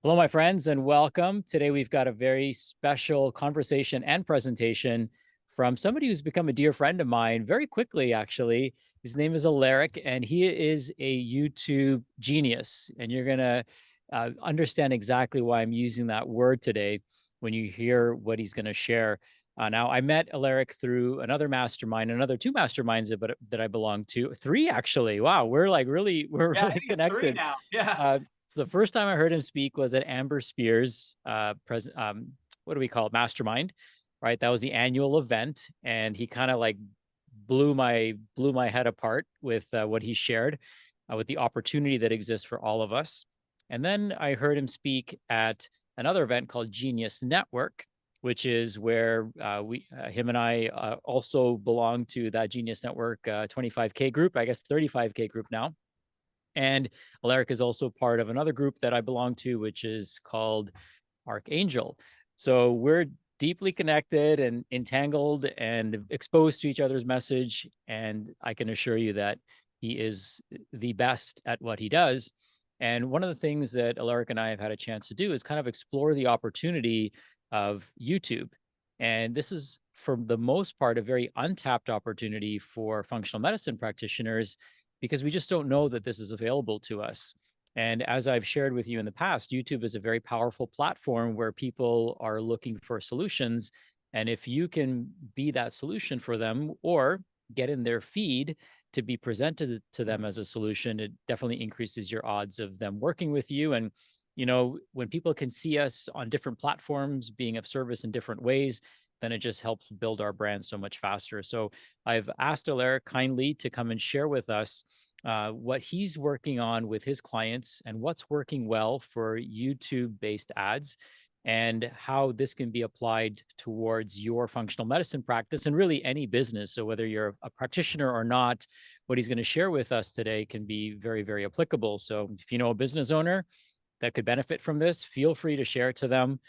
Hello, my friends, and welcome. Today, we've got a very special conversation and presentation from somebody who's become a dear friend of mine very quickly, actually. His name is Aleric, and he is a YouTube genius. And you're going to understand exactly why I'm using that word today when you hear what he's going to share. Now, I met Aleric through another mastermind, another two masterminds that I belong to, three actually. Wow, we're Yeah, I really think it's 3 connected. now. Yeah. So the first time I heard him speak was at Amber Spears, what do we call it, Mastermind, right? That was the annual event, and he kind of like blew my head apart with what he shared, with the opportunity that exists for all of us. And then I heard him speak at another event called Genius Network, which is where him and I also belong to that Genius Network 25K group, I guess 35K group now. And Alaric is also part of another group that I belong to, which is called Archangel. So we're deeply connected and entangled and exposed to each other's message. And I can assure you that he is the best at what he does. And one of the things that Alaric and I have had a chance to do is kind of explore the opportunity of YouTube. And this is, for the most part, a very untapped opportunity for functional medicine practitioners because we just don't know that this is available to us. And as I've shared with you in the past, YouTube is a very powerful platform where people are looking for solutions. And if you can be that solution for them or get in their feed to be presented to them as a solution, it definitely increases your odds of them working with you. And, when people can see us on different platforms being of service in different ways, then it just helps build our brand so much faster. So I've asked Alaric kindly to come and share with us what he's working on with his clients and what's working well for YouTube based ads and how this can be applied towards your functional medicine practice and really any business. So, whether you're a practitioner or not, what he's going to share with us today can be very, very applicable. So, if you know a business owner that could benefit from this, feel free to share it to them.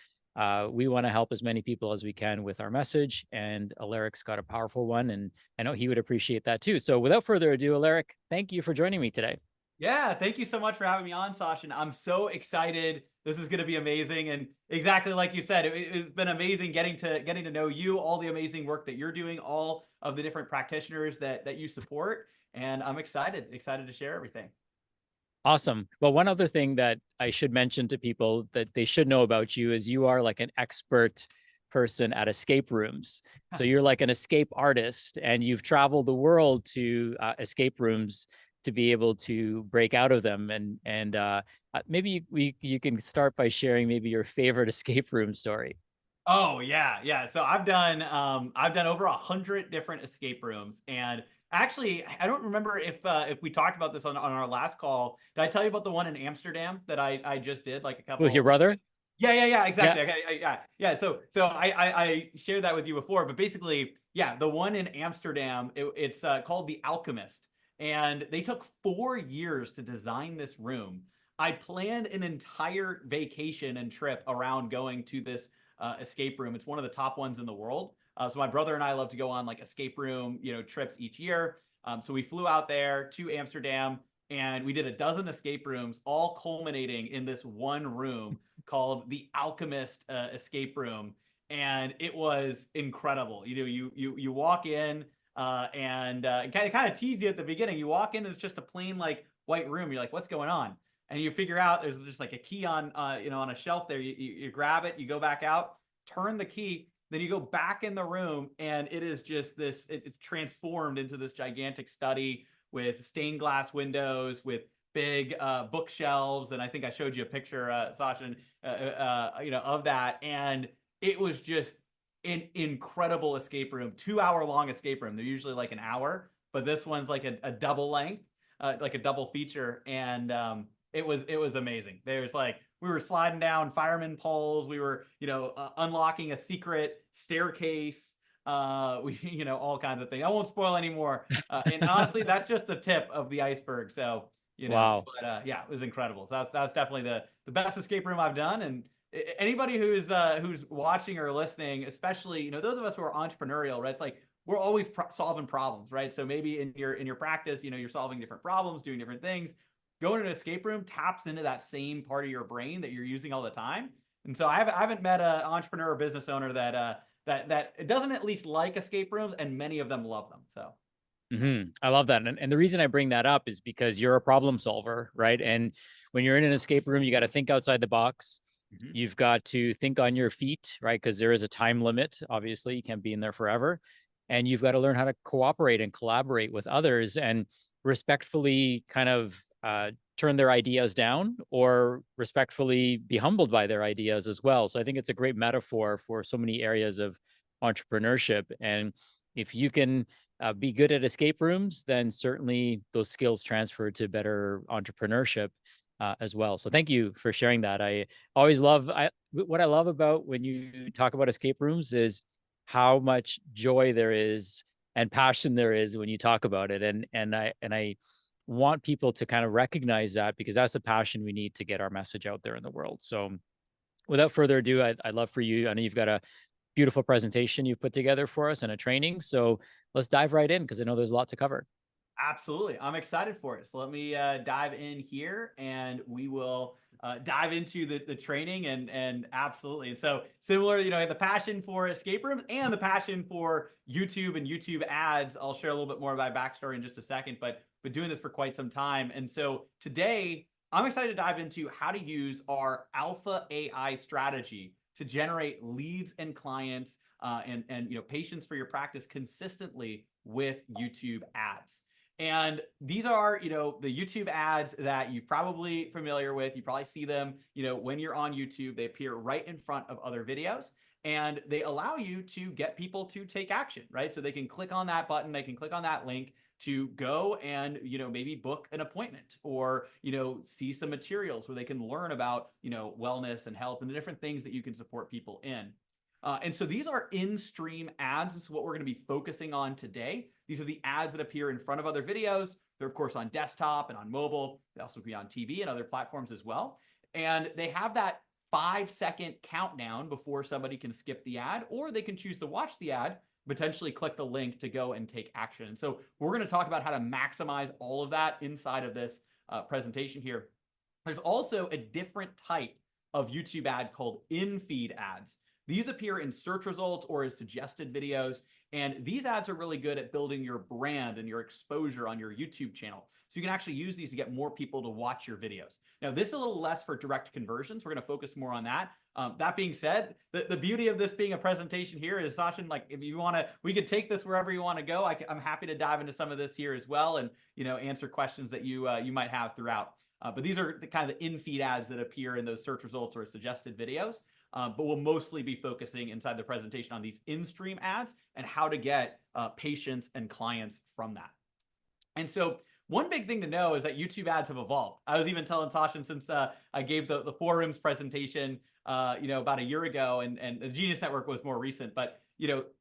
We want to help as many people as we can with our message, and Alaric's got a powerful one, and I know he would appreciate that too. So, without further ado, Alaric, thank you for joining me today. Yeah, thank you so much for having me on, Sachin. I'm so excited. This is gonna be amazing, and exactly like you said, it's been amazing getting to know you, all the amazing work that you're doing, all of the different practitioners that you support, and I'm excited to share everything. Awesome. Well, one other thing that I should mention to people that they should know about you is you are like an expert person at escape rooms. So you're like an escape artist, and you've traveled the world to escape rooms to be able to break out of them. And maybe you can start by sharing maybe your favorite escape room story. Oh yeah, yeah. So I've done over 100 different escape rooms, and actually I don't remember if we talked about this on our last call. Did I tell you about the one in Amsterdam that I just did like a With your couple like brother? yeah, yeah, yeah, Yeah. exactly. Okay, yeah, yeah. So I shared that with you before, but basically, yeah, the one in Amsterdam, it's called the Alchemist, and they took 4 years to design this room. I planned an entire vacation and trip around going to this escape room. It's one of the top ones in the world. So my brother and I love to go on like escape room, trips each year. So we flew out there to Amsterdam and we did a dozen escape rooms, all culminating in this one room called the Alchemist Escape Room, and it was incredible. You walk in, and it kind of tease you at the beginning. You walk in, and it's just a plain like white room. You're like, what's going on? And you figure out there's just like a key on on a shelf there. You grab it, you go back out, turn the key, then you go back in the room, and it is just this. It's transformed into this gigantic study with stained glass windows, with big bookshelves, and I think I showed you a picture, Sasha, of that, and it was just an incredible escape room, 2 hour long escape room. They're usually like an hour, but this one's like a double length, like a double feature, and it was amazing. There's like we were sliding down fireman poles, we were unlocking a secret staircase, we all kinds of things. I won't spoil anymore. And honestly, that's just the tip of the iceberg. So Wow. but yeah, it was incredible. So that's definitely the best escape room I've done. And anybody who's watching or listening, especially those of us who are entrepreneurial, right? It's like we're always solving problems, right? So maybe in your practice, you're solving different problems, doing different things. going to an escape room taps into that same part of your brain that you're using all the time. And so I haven't met an entrepreneur or business owner that doesn't at least like escape rooms, and many of them love them. So. I love that. And the reason I bring that up is because you're a problem solver, right? And when you're in an escape room, you got to think outside the box. Mhm. You've got to think on your feet, right? Because there is a time limit. Obviously, you can't be in there forever. And you've got to learn how to cooperate and collaborate with others and respectfully kind of turn their ideas down, or respectfully be humbled by their ideas as well. So I think it's a great metaphor for so many areas of entrepreneurship. And if you can be good at escape rooms, then certainly those skills transfer to better entrepreneurship as well. So thank you for sharing that. I always love what I love about when you talk about escape rooms is how much joy there is and passion there is when you talk about it. And I want people to kind of recognize that, because that's the passion we need to get our message out there in the world. So without further ado, I'd love for you. I know you've got a beautiful presentation you put together for us and a training. So let's dive right in, because I know there's a lot to cover. Absolutely. I'm excited for it. So let me dive in here, and we will dive into the training and absolutely. And so similar, the passion for escape rooms and the passion for YouTube and YouTube ads. I'll share a little bit more about my backstory in just a second, but been doing this for quite some time. And so today I'm excited to dive into how to use our alpha AI strategy to generate leads and clients and patients for your practice consistently with YouTube ads. And these are, the YouTube ads that you're probably familiar with. You probably see them, when you're on YouTube. They appear right in front of other videos, and they allow you to get people to take action, right? So they can click on that button, they can click on that link to go and, maybe book an appointment, or, see some materials where they can learn about, wellness and health and the different things that you can support people in. And so these are in-stream ads. This is what we're going to be focusing on today. These are the ads that appear in front of other videos. They're, of course, on desktop and on mobile. They also be on TV and other platforms as well. And they have that 5-second countdown before somebody can skip the ad, or they can choose to watch the ad, potentially click the link to go and take action. And so we're going to talk about how to maximize all of that inside of this presentation here. There's also a different type of YouTube ad called in-feed ads. These appear in search results or as suggested videos. And these ads are really good at building your brand and your exposure on your YouTube channel. So you can actually use these to get more people to watch your videos. Now, this is a little less for direct conversions. We're going to focus more on that. That being said, the beauty of this being a presentation here is, Sachin, like, if you want to, we could take this wherever you want to go. I'm happy to dive into some of this here as well, and answer questions that you might have throughout. But these are the kind of the in-feed ads that appear in those search results or suggested videos. But we'll mostly be focusing inside the presentation on these in-stream ads and how to get patients and clients from that. And so one big thing to know is that YouTube ads have evolved. I was even telling Sachin, since I gave the forums presentation, about a year ago, and the Genius Network was more recent, but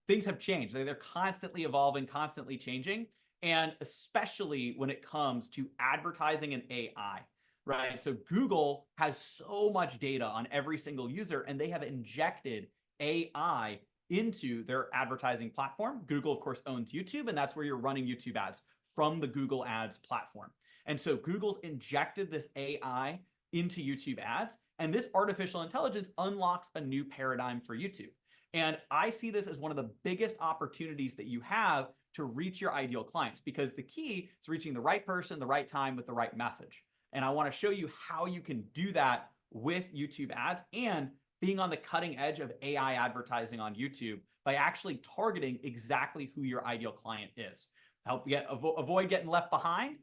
things have changed. They're constantly evolving, constantly changing, and especially when it comes to advertising and AI. Right. So Google has so much data on every single user, and they have injected AI into their advertising platform. Google, of course, owns YouTube, and that's where you're running YouTube ads, from the Google Ads platform. And so Google's injected this AI into YouTube ads, and this artificial intelligence unlocks a new paradigm for YouTube. And I see this as one of the biggest opportunities that you have to reach your ideal clients, because the key is reaching the right person, the right time, with the right message. And I want to show you how you can do that with YouTube ads and being on the cutting edge of AI advertising on YouTube by actually targeting exactly who your ideal client is. Help you avoid getting left behind,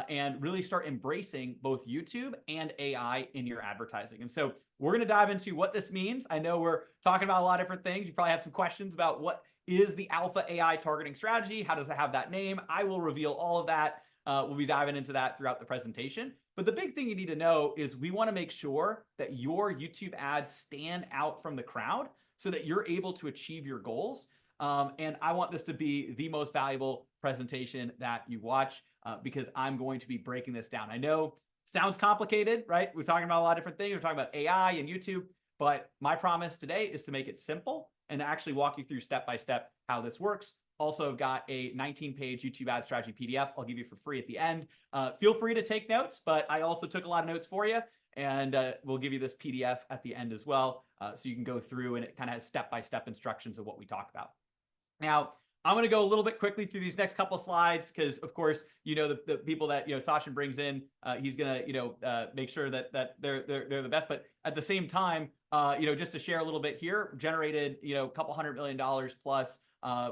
and really start embracing both YouTube and AI in your advertising. And so we're going to dive into what this means. I know we're talking about a lot of different things. You probably have some questions about what is the Alpha AI targeting strategy? How does it have that name? I will reveal all of that. We'll be diving into that throughout the presentation. But the big thing you need to know is we want to make sure that your YouTube ads stand out from the crowd so that you're able to achieve your goals. And I want this to be the most valuable presentation that you watch, because I'm going to be breaking this down. I know sounds complicated, right? We're talking about a lot of different things. We're talking about AI and YouTube, but my promise today is to make it simple and actually walk you through step by step how this works. Also got a 19-page YouTube ad strategy PDF I'll give you for free at the end. Feel free to take notes, but I also took a lot of notes for you, and we'll give you this PDF at the end as well, so you can go through, and it kind of has step-by-step instructions of what we talk about. Now, I'm going to go a little bit quickly through these next couple of slides because, of course, the people that Sachin brings in, he's going to make sure that they're the best. But at the same time, just to share a little bit here, generated a couple $100 million plus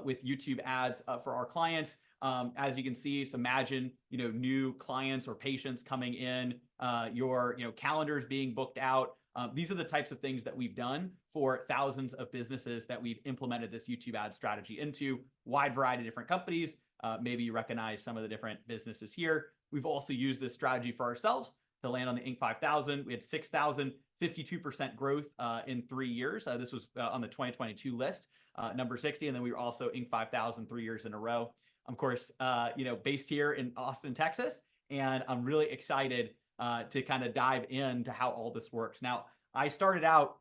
with YouTube ads for our clients. As you can see, so imagine new clients or patients coming in, your calendars being booked out. These are the types of things that we've done for thousands of businesses that we've implemented this YouTube ad strategy into. Wide variety of different companies. Maybe you recognize some of the different businesses here. We've also used this strategy for ourselves to land on the Inc. 5000. We had 6,000, 52% growth in 3 years. This was on the 2022 list, number 60. And then we were also Inc. 5000 3 years in a row. Of course, based here in Austin, Texas. And I'm really excited to kind of dive into how all this works. Now, I started out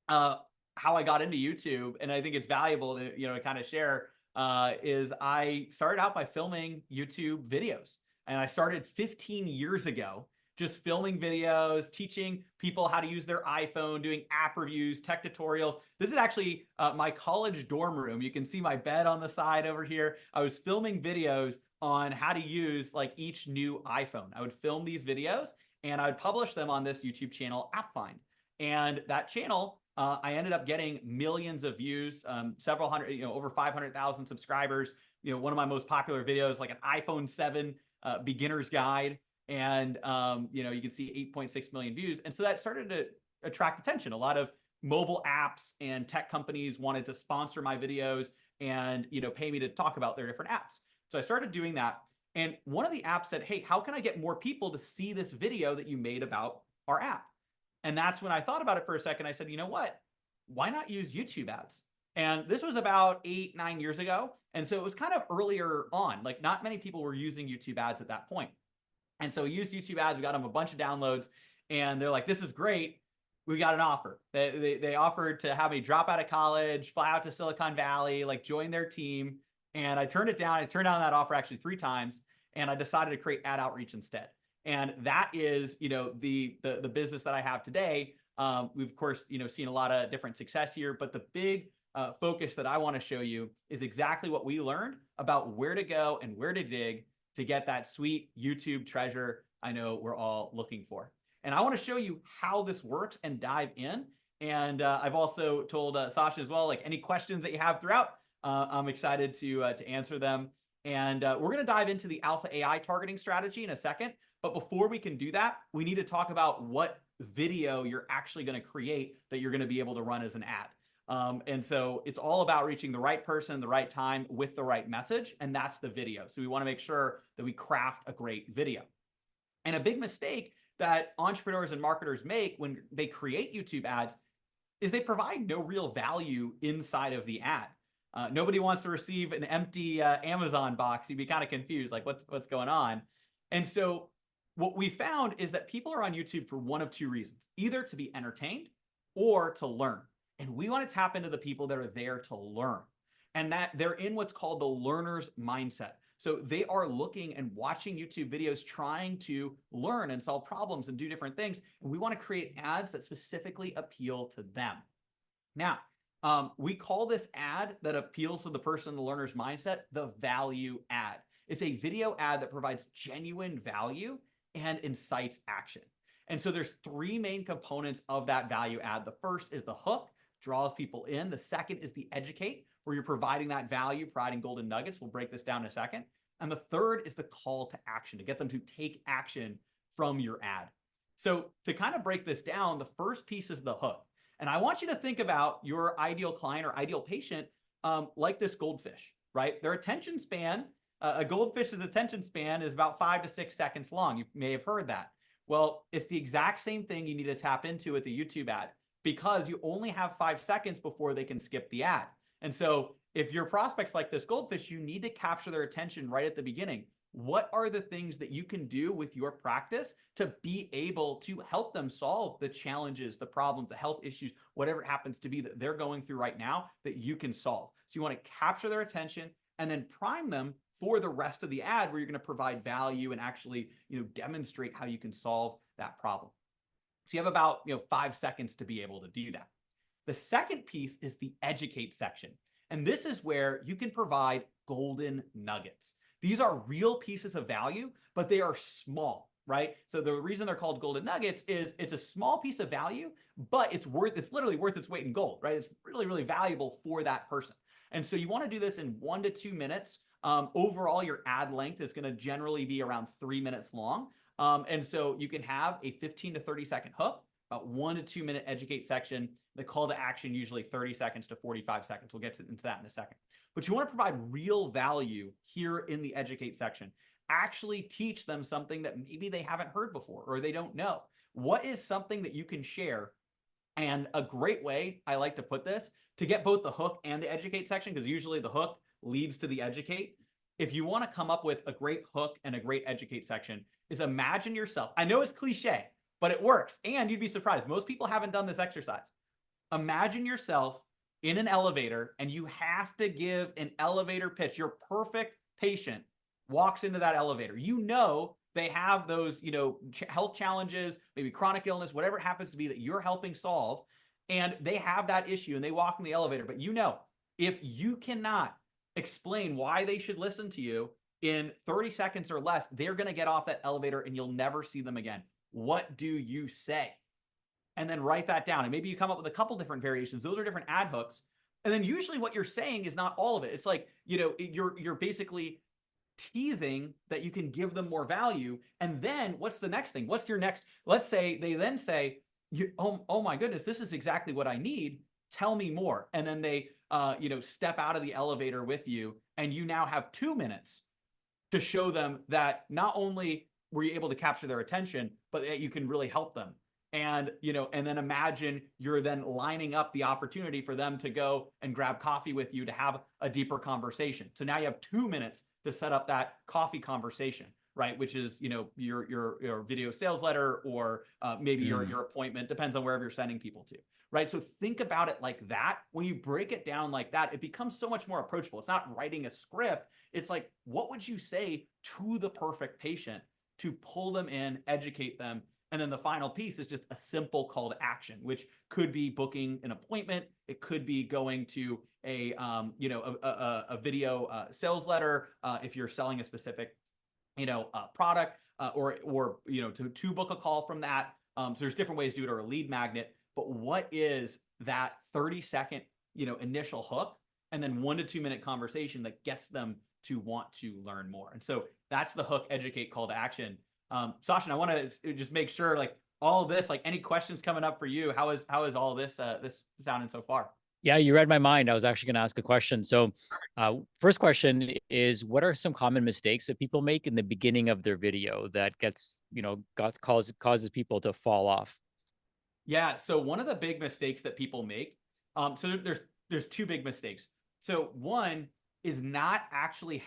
how I got into YouTube, and I think it's valuable to kind of share, is I started out by filming YouTube videos. And I started 15 years ago, just filming videos, teaching people how to use their iPhone, doing app reviews, tech tutorials. This is actually my college dorm room. You can see my bed on the side over here. I was filming videos on how to use like each new iPhone. I would film these videos and I would publish them on this YouTube channel, AppFind. And that channel, I ended up getting millions of views, several hundred, over 500,000 subscribers. One of my most popular videos, like an iPhone 7 beginner's guide. And, you can see 8.6 million views. And so that started to attract attention. A lot of mobile apps and tech companies wanted to sponsor my videos and, pay me to talk about their different apps. So I started doing that. And one of the apps said, hey, how can I get more people to see this video that you made about our app? And that's when I thought about it for a second. I said, you know what? Why not use YouTube ads? And this was about 8, 9 years ago. And so it was kind of earlier on. Like not many people were using YouTube ads at that point. And so we used YouTube ads. We got them a bunch of downloads. And they're like, this is great. We got an offer. They offered to have me drop out of college, fly out to Silicon Valley, like join their team. And I turned it down. I turned down that offer actually 3 times. And I decided to create ad outreach instead. And that is, the business that I have today. We've, of course, seen a lot of different success here. But the big focus that I want to show you is exactly what we learned about where to go and where to dig to get that sweet YouTube treasure I know we're all looking for. And I want to show you how this works and dive in. And I've also told Sasha as well, like any questions that you have throughout, I'm excited to answer them. And we're going to dive into the Alpha AI targeting strategy in a second. But before we can do that, we need to talk about what video you're actually going to create that you're going to be able to run as an ad. And so it's all about reaching the right person, the right time with the right message. And that's the video. So we want to make sure that we craft a great video. And a big mistake that entrepreneurs and marketers make when they create YouTube ads is they provide no real value inside of the ad. Nobody wants to receive an empty Amazon box. You'd be kind of confused, like what's going on. And so what we found is that people are on YouTube for one of 2 reasons, either to be entertained or to learn. And we want to tap into the people that are there to learn, and that they're in what's called the learner's mindset. So they are looking and watching YouTube videos, trying to learn and solve problems and do different things. And we want to create ads that specifically appeal to them. Now, we call this ad that appeals to the person in the learner's mindset the value ad. It's a video ad that provides genuine value and incites action. And so there's 3 main components of that value ad. The first is the hook, draws people in. The second is the educate, where you're providing that value, providing golden nuggets. We'll break this down in a second. And the third is the call to action, to get them to take action from your ad. So to kind of break this down, the first piece is the hook. And I want you to think about your ideal client or ideal patient like this goldfish, right? Their attention span, a goldfish's attention span is about 5 to 6 seconds long. You may have heard that. Well, it's the exact same thing you need to tap into with the YouTube ad, because you only have 5 seconds before they can skip the ad. And so if your prospects like this goldfish, you need to capture their attention right at the beginning. What are the things that you can do with your practice to be able to help them solve the challenges, the problems, the health issues, whatever it happens to be that they're going through right now that you can solve? So you want to capture their attention, and then prime them for the rest of the ad where you're going to provide value and actually, demonstrate how you can solve that problem. So you have about, 5 seconds to be able to do that. The second piece is the educate section. And this is where you can provide golden nuggets. These are real pieces of value, but they are small, right? So the reason they're called golden nuggets is it's a small piece of value, but it's literally worth its weight in gold, right? It's really, really valuable for that person. And so you want to do this in 1 to 2 minutes. Overall, your ad length is going to generally be around 3 minutes long. And so you can have a 15 to 30 second hook, about 1 to 2 minute educate section. The call to action, usually 30 seconds to 45 seconds. We'll get into that in a second. But you want to provide real value here in the educate section. Actually teach them something that maybe they haven't heard before or they don't know. What is something that you can share? And a great way, I like to put this, to get both the hook and the educate section, because usually the hook leads to the educate. If you want to come up with a great hook and a great educate section, is imagine yourself. I know it's cliche, but it works. And you'd be surprised. Most people haven't done this exercise. Imagine yourself in an elevator and you have to give an elevator pitch. Your perfect patient walks into that elevator. They have those, health challenges, maybe chronic illness, whatever it happens to be that you're helping solve. And they have that issue and they walk in the elevator. But if you cannot explain why they should listen to you in 30 seconds or less, they're going to get off that elevator and you'll never see them again. What do you say? And then write that down. And maybe you come up with a couple different variations. Those are different ad hooks. And then usually what you're saying is not all of it. It's like, you're basically teasing that you can give them more value. And then what's the next thing? What's your next? Let's say they then say, oh my goodness, this is exactly what I need. Tell me more. And then they, step out of the elevator with you. And you now have 2 minutes to show them that not only were you able to capture their attention, but that you can really help them. And, and then imagine you're then lining up the opportunity for them to go and grab coffee with you to have a deeper conversation. So now you have 2 minutes to set up that coffee conversation, right? Which is, your video sales letter or maybe your appointment, depends on wherever you're sending people to, right? So think about it like that. When you break it down like that, it becomes so much more approachable. It's not writing a script. It's like, what would you say to the perfect patient to pull them in, educate them? And then the final piece is just a simple call to action, which could be booking an appointment. It could be going to a video sales letter if you're selling a specific, product or to book a call from that. So there's different ways to do it, or a lead magnet. But what is that 30-second, initial hook, and then 1 to 2 minute conversation that gets them to want to learn more? And so that's the hook, educate, call to action. Sachin, I want to just make sure, like, all of this, like, any questions coming up for you? How is all this this sounding so far? Yeah, you read my mind. I was actually going to ask a question. So, first question is, what are some common mistakes that people make in the beginning of their video that causes people to fall off? Yeah. So one of the big mistakes that people make, so there's 2 big mistakes. So one is not actually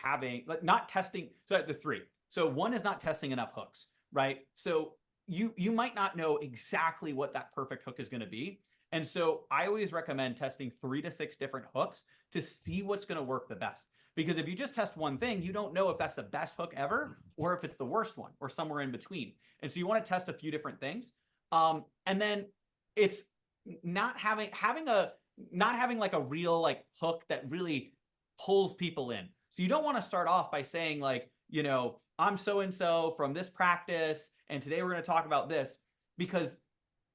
not testing. So the 3. So one is not testing enough hooks, right? So you might not know exactly what that perfect hook is going to be. And so I always recommend testing 3 to 6 different hooks to see what's going to work the best. Because if you just test one thing, you don't know if that's the best hook ever or if it's the worst one or somewhere in between. And so you want to test a few different things. And then it's not having like a real like hook that really pulls people in. So you don't want to start off by saying like, I'm so-and-so from this practice, and today we're going to talk about this, because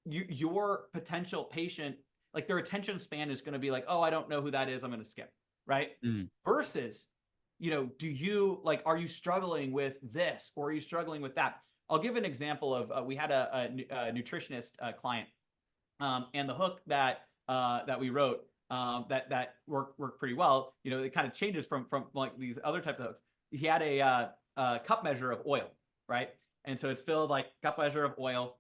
your potential patient, like, their attention span is going to be like, oh, I don't know who that is, I'm going to skip, right? Versus, are you struggling with this, or are you struggling with that? I'll give an example of, we had a nutritionist client, and the hook that we wrote that worked pretty well. It kind of changes from like these other types of hooks. He had a cup measure of oil, right? And so it's filled like cup measure of oil.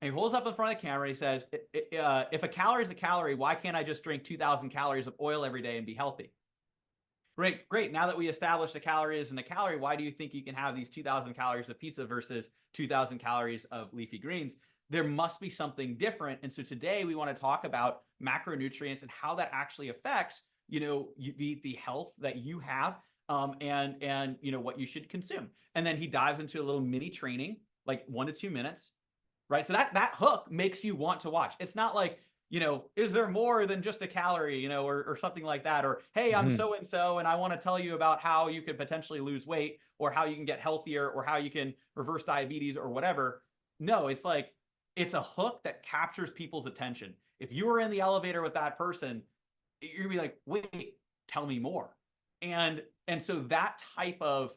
And he holds up in front of the camera. He says, if a calorie is a calorie, why can't I just drink 2,000 calories of oil every day and be healthy? Great. Now that we established a calorie isn't a calorie, why do you think you can have these 2,000 calories of pizza versus 2,000 calories of leafy greens? There must be something different. And so today we want to talk about macronutrients and how that actually affects, the health that you have. and what you should consume. And then he dives into a little mini training, like 1 to 2 minutes, right? So that hook makes you want to watch. It's not like, is there more than just a calorie, or something like that? Or, hey, I'm Mhm. so-and-so, and I want to tell you about how you could potentially lose weight, or how you can get healthier, or how you can reverse diabetes, or whatever. No, it's like, it's a hook that captures people's attention. If you were in the elevator with that person, you're gonna be like, wait, tell me more. And so that type of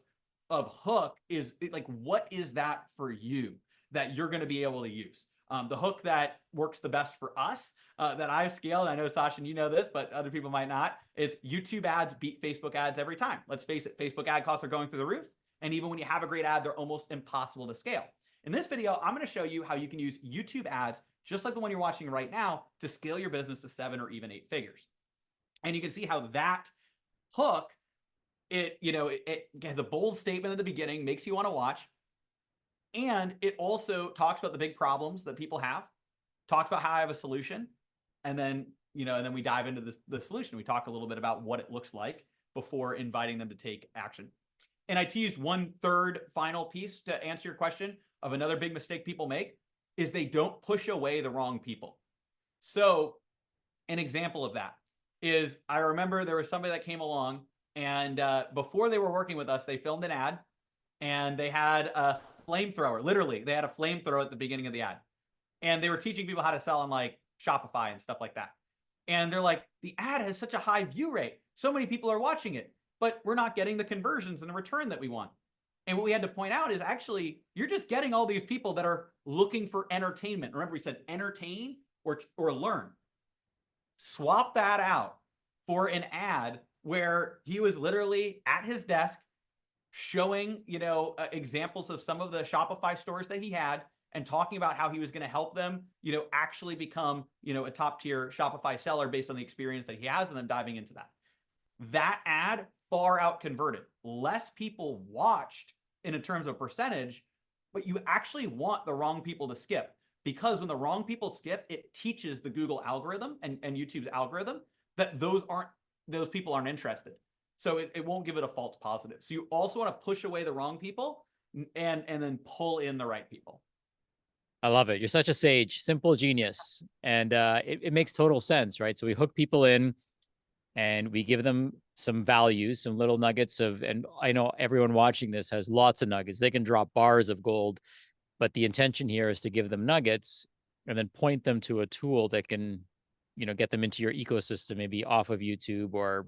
hook is like, what is that for you that you're going to be able to use? The hook that works the best for us, that I've scaled, I know, Sachin, you know this, but other people might not, is YouTube ads beat Facebook ads every time. Let's face it, Facebook ad costs are going through the roof. And even when you have a great ad, they're almost impossible to scale. In this video, I'm going to show you how you can use YouTube ads, just like the one you're watching right now, to scale your business to 7 or even 8 figures. And you can see how that hook, it has a bold statement at the beginning, makes you want to watch. And it also talks about the big problems that people have, talks about how I have a solution. And then, and then we dive into the solution. We talk a little bit about what it looks like before inviting them to take action. And I teased one third final piece to answer your question of another big mistake people make is they don't push away the wrong people. So an example of that is, I remember there was somebody that came along, and before they were working with us, they filmed an ad, and they had a flamethrower. Literally, they had a flamethrower at the beginning of the ad, and they were teaching people how to sell on like Shopify and stuff like that. And they're like, the ad has such a high view rate, so many people are watching it, but we're not getting the conversions and the return that we want. And what we had to point out is, actually, you're just getting all these people that are looking for entertainment. Remember, we said entertain or learn. Swap that out for an ad where he was literally at his desk showing, examples of some of the Shopify stores that he had, and talking about how he was going to help them, actually become, a top tier Shopify seller based on the experience that he has, and then diving into that. That ad far out converted. Less people watched in terms of percentage, but you actually want the wrong people to skip, because when the wrong people skip, it teaches the Google algorithm and YouTube's algorithm that those people aren't interested. So it won't give it a false positive. So you also want to push away the wrong people and then pull in the right people. I love it. You're such a sage, simple genius. And it makes total sense, right? So we hook people in and we give them some value, some little nuggets of, and I know everyone watching this has lots of nuggets. They can drop bars of gold, but the intention here is to give them nuggets and then point them to a tool that can, get them into your ecosystem, maybe off of YouTube, or,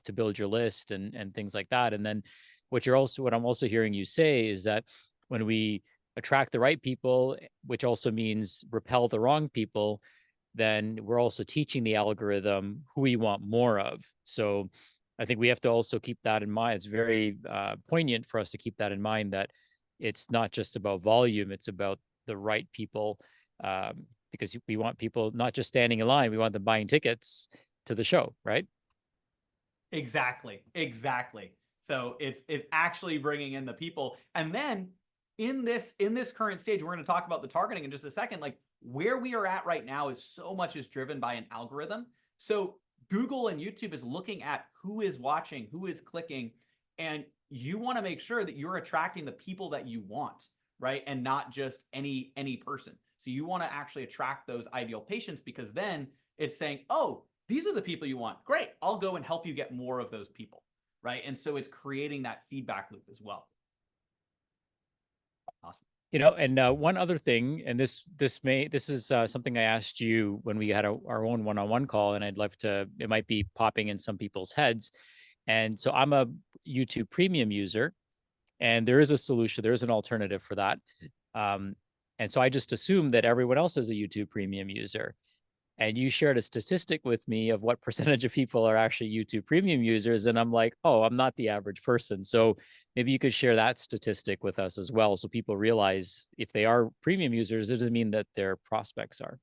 to build your list and things like that. And then what I'm also hearing you say is that when we attract the right people, which also means repel the wrong people, then we're also teaching the algorithm who we want more of. So I think we have to also keep that in mind. It's very poignant for us to keep that in mind, that it's not just about volume, it's about the right people, because we want people not just standing in line, we want them buying tickets to the show, right? Exactly. So it's actually bringing in the people. And then in this current stage, we're going to talk about the targeting in just a second. Like, where we are at right now is so much is driven by an algorithm. So Google and YouTube is looking at who is watching, who is clicking, and you want to make sure that you're attracting the people that you want, right? And not just any person. So you want to actually attract those ideal patients, because then it's saying, oh, these are the people you want. Great. I'll go and help you get more of those people, right? And so it's creating that feedback loop as well. Awesome. And one other thing, and this is something I asked you when we had our own one-on-one call, and I'd love to, it might be popping in some people's heads. And so I'm a YouTube premium user, and there is a solution, there is an alternative for that. Um, and so I just assumed that everyone else is a YouTube premium user. And you shared a statistic with me of what percentage of people are actually YouTube premium users. And I'm like, oh, I'm not the average person. So maybe you could share that statistic with us as well, so people realize if they are premium users, it doesn't mean that their prospects are.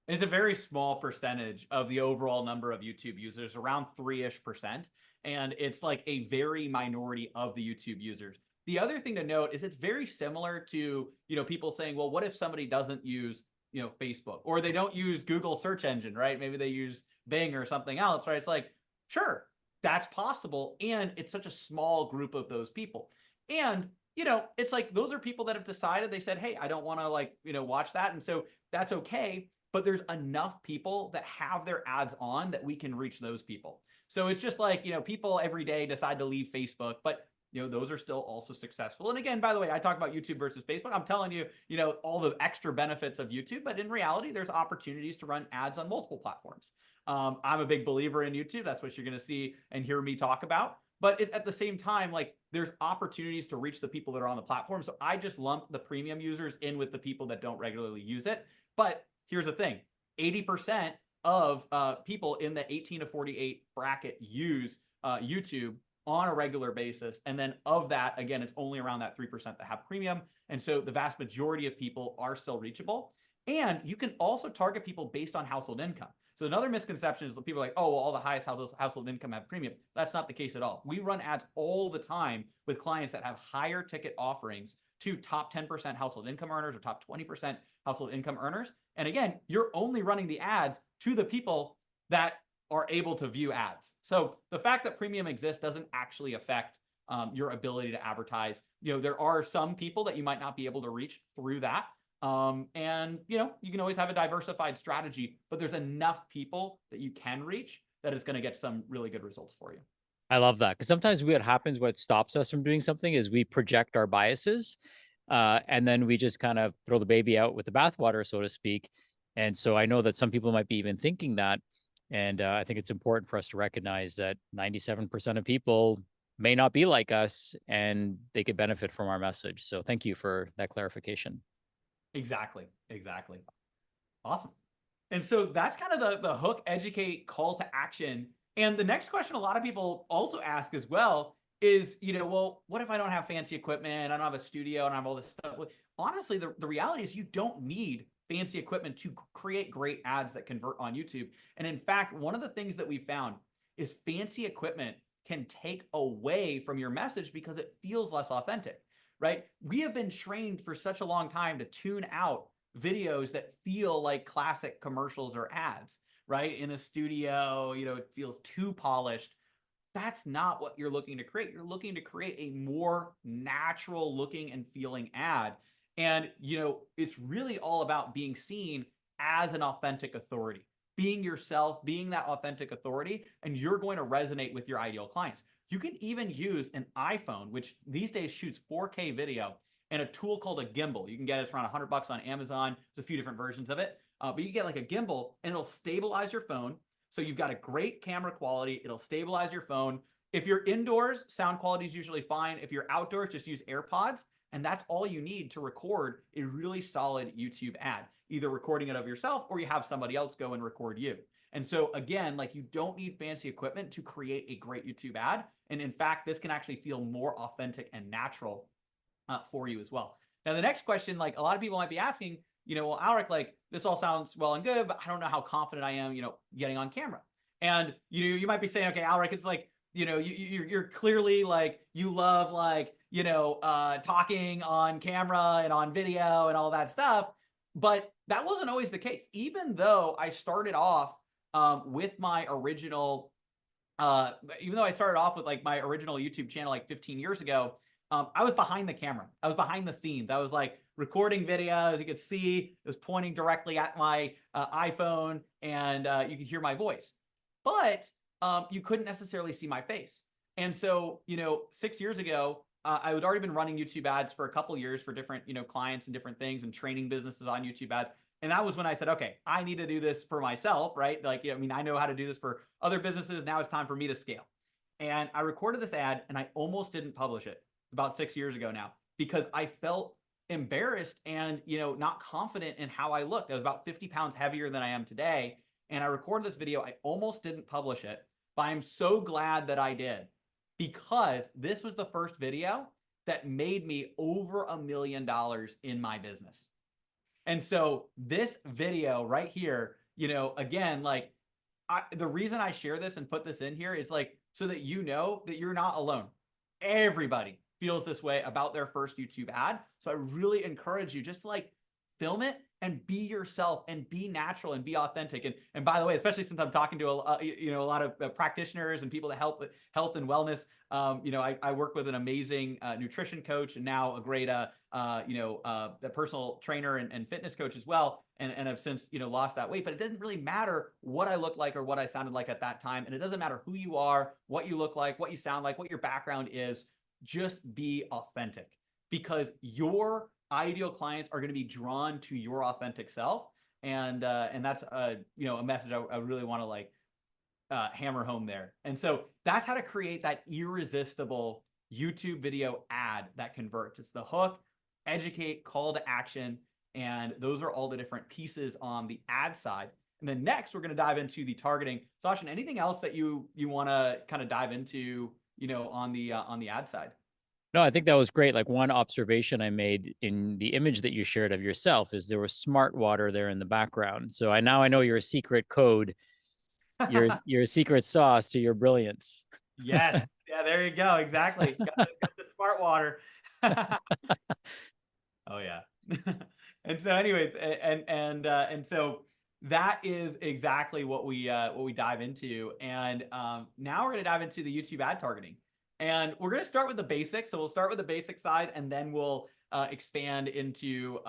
It's a very small percentage of the overall number of YouTube users, around 3-ish%. And it's like a very minority of the YouTube users. The other thing to note is it's very similar to, people saying, well, what if somebody doesn't use, Facebook, or they don't use Google search engine, right? Maybe they use Bing or something else, right? It's like, sure, that's possible. And it's such a small group of those people. And, you know, it's like, those are people that have decided, they said, hey, I don't want to like, you know, watch that. And so that's okay. But there's enough people that have their ads on that we can reach those people. So it's just like, you know, people every day decide to leave Facebook, but you know, those are still also successful. And again, by the way, I talk about YouTube versus Facebook. I'm telling you, you know, all the extra benefits of YouTube, but in reality, there's opportunities to run ads on multiple platforms. I'm a big believer in YouTube. That's what you're going to see and hear me talk about. But at the same time, like there's opportunities to reach the people that are on the platform. So I just lump the premium users in with the people that don't regularly use it. But here's the thing, 80% of people in the 18 to 48 bracket use YouTube on a regular basis. And then of that, again, it's only around that 3% that have premium. And so the vast majority of people are still reachable. And you can also target people based on household income. So another misconception is that people are like, oh, well, all the highest household income have premium. That's not the case at all. We run ads all the time with clients that have higher ticket offerings to top 10% household income earners or top 20% household income earners. And again, you're only running the ads to the people that are able to view ads. So the fact that premium exists doesn't actually affect your ability to advertise. You know, there are some people that you might not be able to reach through that. And, you know, you can always have a diversified strategy, but there's enough people that you can reach that it's going to get some really good results for you. I love that, because sometimes what happens, what stops us from doing something is we project our biases, and then we just kind of throw the baby out with the bathwater, so to speak. And so I know that some people might be even thinking that. And I think it's important for us to recognize that 97% of people may not be like us and they could benefit from our message. So thank you for that clarification. Exactly. Exactly. Awesome. And so that's kind of the hook, educate, call to action. And the next question a lot of people also ask as well is, you know, well, what if I don't have fancy equipment? I don't have a studio and I have all this stuff. Honestly, the reality is you don't need fancy equipment to create great ads that convert on YouTube. And in fact, one of the things that we found is fancy equipment can take away from your message because it feels less authentic, right? We have been trained for such a long time to tune out videos that feel like classic commercials or ads, right? In a studio, you know, it feels too polished. That's not what you're looking to create. You're looking to create a more natural looking and feeling ad. And, you know, it's really all about being seen as an authentic authority, being yourself, being that authentic authority, and you're going to resonate with your ideal clients. You can even use an iPhone, which these days shoots 4K video, and a tool called a gimbal. You can get it for around $100 on Amazon. There's a few different versions of it, but you get like a gimbal and it'll stabilize your phone. So you've got a great camera quality. It'll stabilize your phone. If you're indoors, sound quality is usually fine. If you're outdoors, just use AirPods. And that's all you need to record a really solid YouTube ad, either recording it of yourself or you have somebody else go and record you. And so again, like you don't need fancy equipment to create a great YouTube ad. And in fact, this can actually feel more authentic and natural for you as well. Now, the next question, like a lot of people might be asking, you know, well, Aleric, like this all sounds well and good, but I don't know how confident I am, you know, getting on camera. And you might be saying, okay, Aleric, it's like, you know, you're clearly like you love like, you know, talking on camera and on video and all that stuff, but that wasn't always the case. Even though I started off with my original, even though I started off with like my original YouTube channel like 15 years ago, I was behind the camera. I was behind the scenes. I was like recording videos. You could see it was pointing directly at my iPhone, and you could hear my voice. But you couldn't necessarily see my face. And so, you know, 6 years ago, I had already been running YouTube ads for a couple years for different, you know, clients and different things and training businesses on YouTube ads. And that was when I said, okay, I need to do this for myself, right? Like, I mean, I know how to do this for other businesses. Now it's time for me to scale. And I recorded this ad and I almost didn't publish it about 6 years ago now because I felt embarrassed and, you know, not confident in how I looked. I was about 50 pounds heavier than I am today. And I recorded this video. I almost didn't publish it, but I'm so glad that I did because this was the first video that made me over $1 million in my business. And so this video right here, you know, again, like the reason I share this and put this in here is like, so that you know that you're not alone. Everybody feels this way about their first YouTube ad. So I really encourage you just to like film it and be yourself and be natural and be authentic. And by the way, especially since I'm talking to a lot of practitioners and people that help with health and wellness, I work with an amazing nutrition coach and now a great a personal trainer and fitness coach as well, and have since lost that weight. But it doesn't really matter what I look like or what I sounded like at that time, and it doesn't matter who you are, what you look like, what you sound like, what your background is. Just be authentic, because your ideal clients are going to be drawn to your authentic self, and that's a message I really want to hammer home there. And so that's how to create that irresistible YouTube video ad that converts. It's the hook, educate, call to action, and those are all the different pieces on the ad side. And then next, we're going to dive into the targeting. Sachin, anything else that you want to kind of dive into, on the ad side? No, I think that was great. Like, one observation I made in the image that you shared of yourself is there was smart water there in the background. So I know your secret code, your secret sauce to your brilliance. Yes. Yeah, there you go. Exactly. Got the smart water. Oh yeah. And so anyways, and so that is exactly what we dive into. And now we're going to dive into the YouTube ad targeting. And we're going to start with the basics. So we'll start with the basic side, and then we'll expand into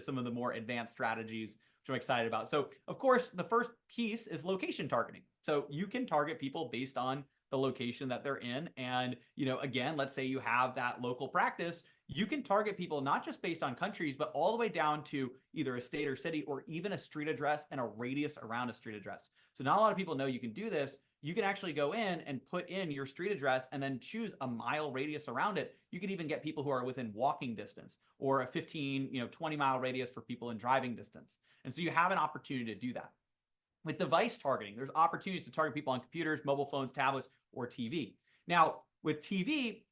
some of the more advanced strategies, which I'm excited about. So of course, the first piece is location targeting. So you can target people based on the location that they're in. And, again, let's say you have that local practice, you can target people not just based on countries, but all the way down to either a state or city, or even a street address and a radius around a street address. So not a lot of people know you can do this. You can actually go in and put in your street address and then choose a mile radius around it. You can even get people who are within walking distance, or a 15, 20-mile radius for people in driving distance. And so you have an opportunity to do that. With device targeting, there's opportunities to target people on computers, mobile phones, tablets, or TV. Now, with TV,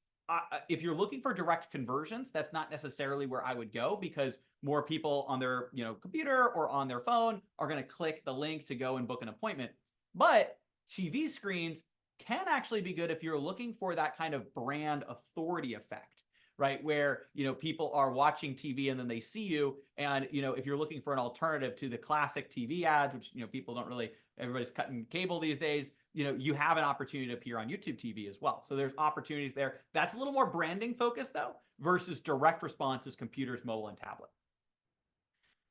if you're looking for direct conversions, that's not necessarily where I would go, because more people on their computer or on their phone are going to click the link to go and book an appointment. But TV screens can actually be good if you're looking for that kind of brand authority effect, right? Where, people are watching TV and then they see you. And, if you're looking for an alternative to the classic TV ads, which, people don't really, everybody's cutting cable these days, you have an opportunity to appear on YouTube TV as well. So there's opportunities there. That's a little more branding focused though, versus direct responses, computers, mobile, and tablet.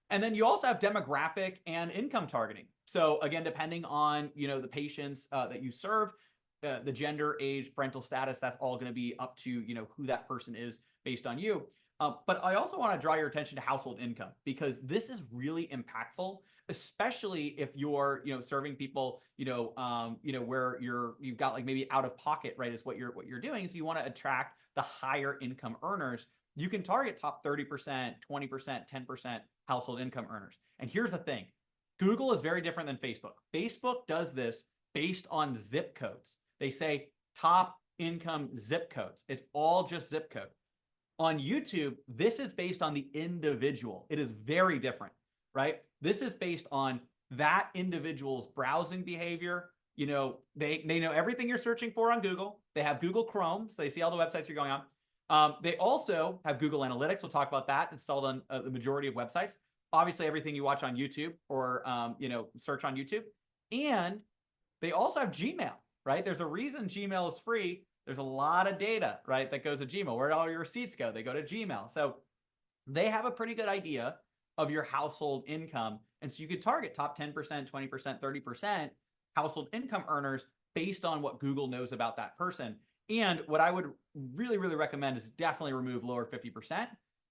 And then you also have demographic and income targeting. So again, depending on, the patients that you serve, the gender, age, parental status, that's all going to be up to, who that person is based on you. But I also want to draw your attention to household income, because this is really impactful, especially if you're, serving people, where you've got like maybe out of pocket, right, is what you're doing. So you want to attract the higher income earners. You can target top 30%, 20%, 10% household income earners. And here's the thing. Google is very different than Facebook. Facebook does this based on zip codes. They say top income zip codes. It's all just zip code. On YouTube, this is based on the individual. It is very different, right? This is based on that individual's browsing behavior. They know everything you're searching for on Google. They have Google Chrome, so they see all the websites you're going on. They also have Google Analytics. We'll talk about that, installed on the majority of websites. Obviously, everything you watch on YouTube or search on YouTube. And they also have Gmail, right? There's a reason Gmail is free. There's a lot of data, right, that goes to Gmail. Where do all your receipts go? They go to Gmail. So they have a pretty good idea of your household income. And so you could target top 10%, 20%, 30% household income earners based on what Google knows about that person. And what I would really, really recommend is definitely remove lower 50%.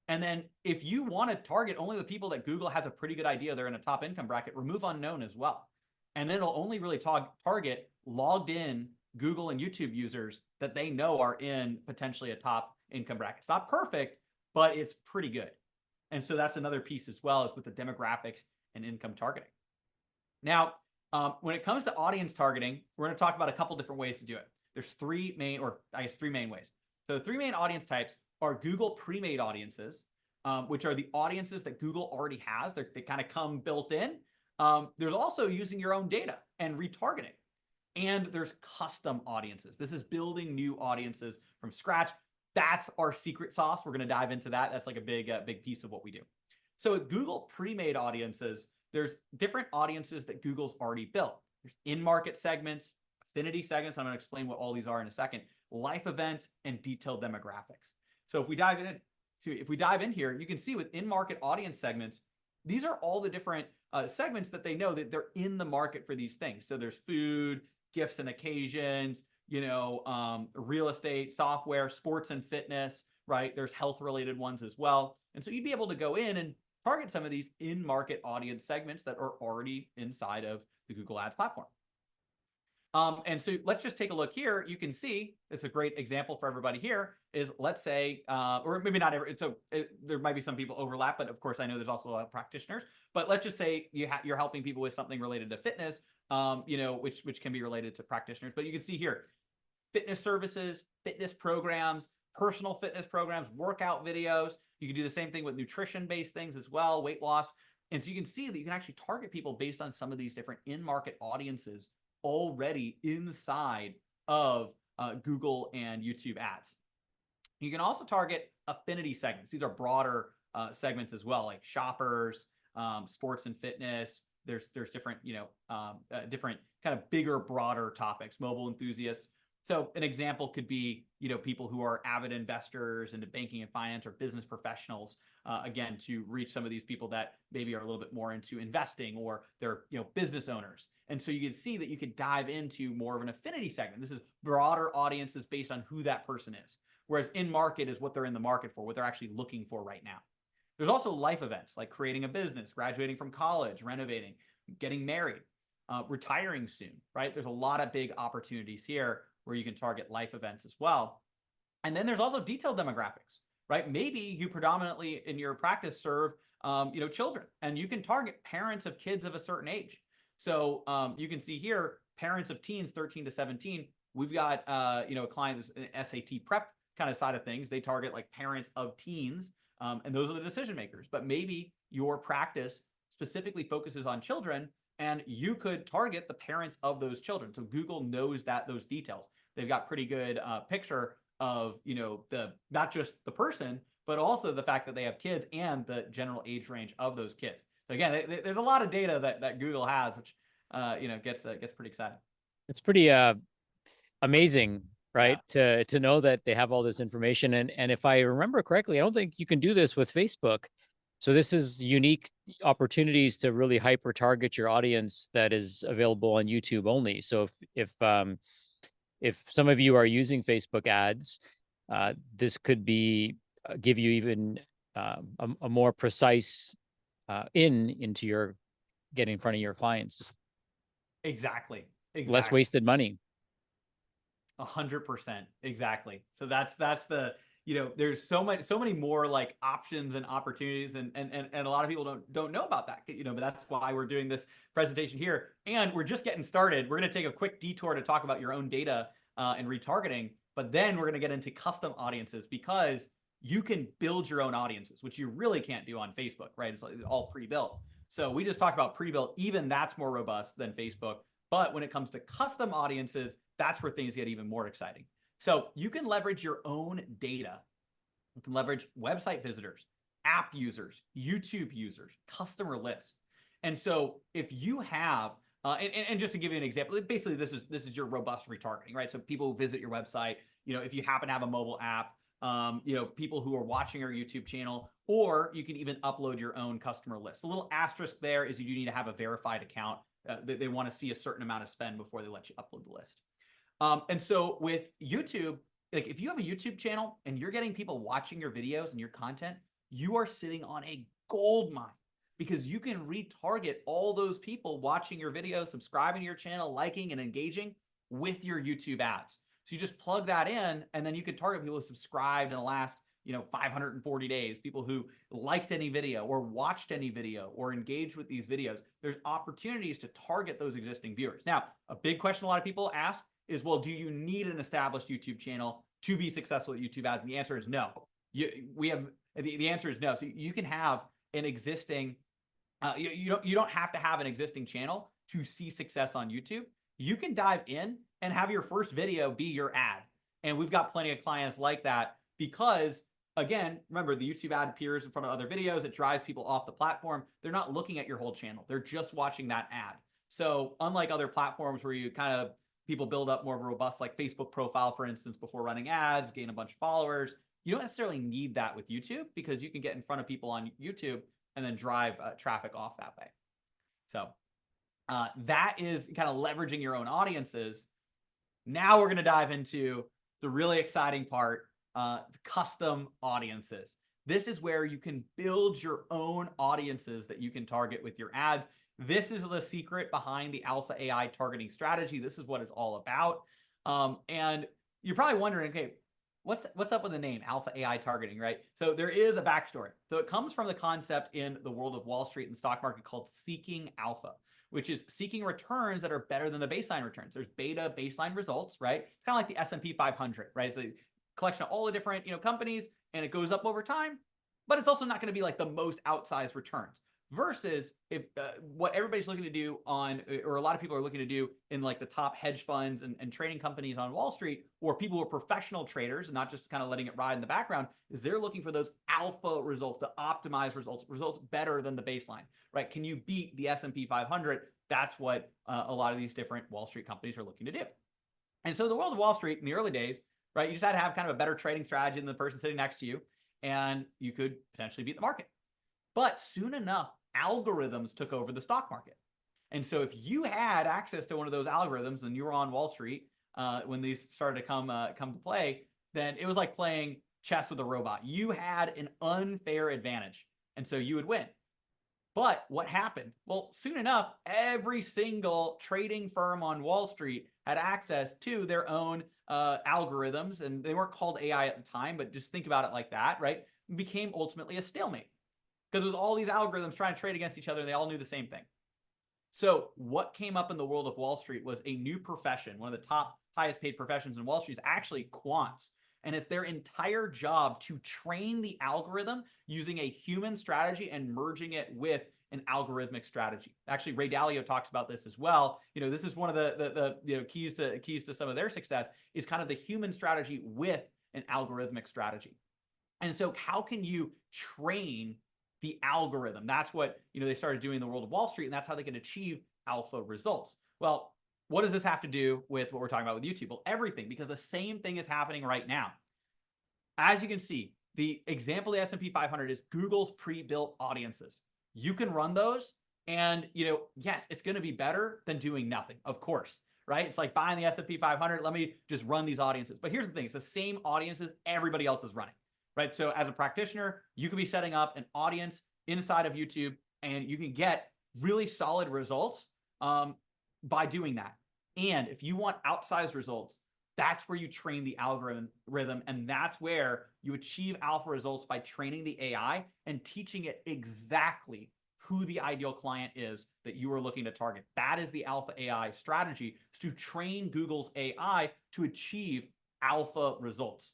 And then if you want to target only the people that Google has a pretty good idea they're in a top income bracket, remove unknown as well. And then it'll only really target logged in Google and YouTube users that they know are in potentially a top income bracket. It's not perfect, but it's pretty good. And so that's another piece as well, is with the demographics and income targeting. Now, when it comes to audience targeting, we're going to talk about a couple different ways to do it. There's three main ways. So the three main audience types are Google pre-made audiences, which are the audiences that Google already has. They kind of come built in. There's also using your own data and retargeting. And there's custom audiences. This is building new audiences from scratch. That's our secret sauce. We're going to dive into that. That's like a big piece of what we do. So with Google pre-made audiences, there's different audiences that Google's already built. There's in-market segments, affinity segments. I'm going to explain what all these are in a second. Life event and detailed demographics. So if we dive in here, you can see with in-market audience segments, these are all the different segments that they know that they're in the market for these things. So there's food, gifts and occasions, real estate, software, sports and fitness, right? There's health-related ones as well. And so you'd be able to go in and target some of these in-market audience segments that are already inside of the Google Ads platform. And so let's just take a look here. You can see it's a great example for everybody here is, let's say, or maybe not every, there might be some people overlap, but of course I know there's also a lot of practitioners, but let's just say you're helping people with something related to fitness, which can be related to practitioners. But you can see here, fitness services, fitness programs, personal fitness programs, workout videos. You can do the same thing with nutrition-based things as well, weight loss. And so you can see that you can actually target people based on some of these different in-market audiences already inside of Google and YouTube ads. You can also target affinity segments. These are broader segments as well, like shoppers, sports and fitness. There's different, different kind of bigger, broader topics, mobile enthusiasts. So an example could be, people who are avid investors into banking and finance, or business professionals, again, to reach some of these people that maybe are a little bit more into investing, or they're, business owners. And so you can see that you could dive into more of an affinity segment. This is broader audiences based on who that person is. Whereas in market is what they're in the market for, what they're actually looking for right now. There's also life events like creating a business, graduating from college, renovating, getting married, retiring soon, right? There's a lot of big opportunities here where you can target life events as well. And then there's also detailed demographics, right? Maybe you predominantly in your practice serve, children, and you can target parents of kids of a certain age. So you can see here, parents of teens 13 to 17. We've got, a client that's an SAT prep kind of side of things. They target like parents of teens, and those are the decision makers. But maybe your practice specifically focuses on children, and you could target the parents of those children. So Google knows those details. They've got pretty good picture of, not just the person, but also the fact that they have kids and the general age range of those kids. So again, there's a lot of data that Google has, which, gets pretty exciting. It's pretty amazing, right? Yeah. To know that they have all this information. And if I remember correctly, I don't think you can do this with Facebook. So this is unique opportunities to really hyper target your audience that is available on YouTube only. So if some of you are using Facebook ads, this could be give you even a more precise into your getting in front of your clients. Exactly. Less wasted money. 100%. Exactly. So that's the, there's so many more like options and opportunities, and a lot of people don't know about that, but that's why we're doing this presentation here, and we're just getting started. We're going to take a quick detour to talk about your own data and retargeting, but then we're going to get into custom audiences, because you can build your own audiences, which you really can't do on Facebook, right? It's all pre-built. So we just talked about pre-built. Even that's more robust than Facebook. But when it comes to custom audiences, that's where things get even more exciting. So you can leverage your own data. You can leverage website visitors, app users, YouTube users, customer lists. And so if you have, and just to give you an example, basically this is your robust retargeting, right? So people who visit your website, if you happen to have a mobile app, people who are watching your YouTube channel, or you can even upload your own customer list. The little asterisk there is you do need to have a verified account. They want to see a certain amount of spend before they let you upload the list. And so with YouTube, like if you have a YouTube channel and you're getting people watching your videos and your content, you are sitting on a gold mine, because you can retarget all those people watching your videos, subscribing to your channel, liking and engaging with your YouTube ads. So you just plug that in, and then you can target people who subscribed in the last, 540 days, people who liked any video or watched any video or engaged with these videos. There's opportunities to target those existing viewers. Now, a big question a lot of people ask is, well, do you need an established YouTube channel to be successful at YouTube ads? And the answer is no. The answer is no. So you can have an existing, you don't have to have an existing channel to see success on YouTube. You can dive in and have your first video be your ad. And we've got plenty of clients like that, because again, remember the YouTube ad appears in front of other videos. It drives people off the platform. They're not looking at your whole channel. They're just watching that ad. So unlike other platforms where you kind of people build up more of a robust like Facebook profile, for instance, before running ads, gain a bunch of followers, you don't necessarily need that with YouTube because you can get in front of people on YouTube and then drive traffic off that way. So that is kind of leveraging your own audiences. Now we're going to dive into the really exciting part, the custom audiences. This is where you can build your own audiences that you can target with your ads. This is the secret behind the Alpha AI targeting strategy. This is what it's all about. And you're probably wondering, okay, what's up with the name Alpha AI targeting, right? So there is a backstory. So it comes from the concept in the world of Wall Street and stock market called seeking alpha, which is seeking returns that are better than the baseline returns. There's beta baseline results, right? It's kind of like the S&P 500, right? It's a collection of all the different companies, and it goes up over time, but it's also not going to be like the most outsized returns. Versus if what everybody's looking to do on, or a lot of people are looking to do in like the top hedge funds and trading companies on Wall Street, or people who are professional traders and not just kind of letting it ride in the background, is they're looking for those alpha results, the optimized results better than the baseline, right? Can you beat the S&P 500? That's what a lot of these different Wall Street companies are looking to do. And so the world of Wall Street in the early days, right, you just had to have kind of a better trading strategy than the person sitting next to you, and you could potentially beat the market. But soon enough, algorithms took over the stock market. And so if you had access to one of those algorithms and you were on Wall Street when these started to come to play, then it was like playing chess with a robot. You had an unfair advantage, and so you would win. But what happened? Well, soon enough, every single trading firm on Wall Street had access to their own algorithms, and they weren't called AI at the time, but just think about it like that, right? It became ultimately a stalemate because it was all these algorithms trying to trade against each other, and they all knew the same thing. So what came up in the world of Wall Street was a new profession. One of the top highest paid professions in Wall Street is actually quants. And it's their entire job to train the algorithm using a human strategy and merging it with an algorithmic strategy. Actually, Ray Dalio talks about this as well. This is one of the keys to some of their success is kind of the human strategy with an algorithmic strategy. And so how can you train the algorithm? That's what they started doing in the world of Wall Street, and that's how they can achieve alpha results. Well, what does this have to do with what we're talking about with YouTube? Well, everything, because the same thing is happening right now. As you can see, the example of the S&P 500 is Google's pre-built audiences. You can run those, and yes, it's going to be better than doing nothing, of course, right? It's like buying the S&P 500. Let me just run these audiences. But here's the thing: it's the same audiences everybody else is running, right? So as a practitioner, you could be setting up an audience inside of YouTube, and you can get really solid results by doing that. And if you want outsized results, that's where you train the algorithm, and that's where you achieve alpha results by training the AI and teaching it exactly who the ideal client is that you are looking to target. That is the Alpha AI strategy, to train Google's AI to achieve alpha results.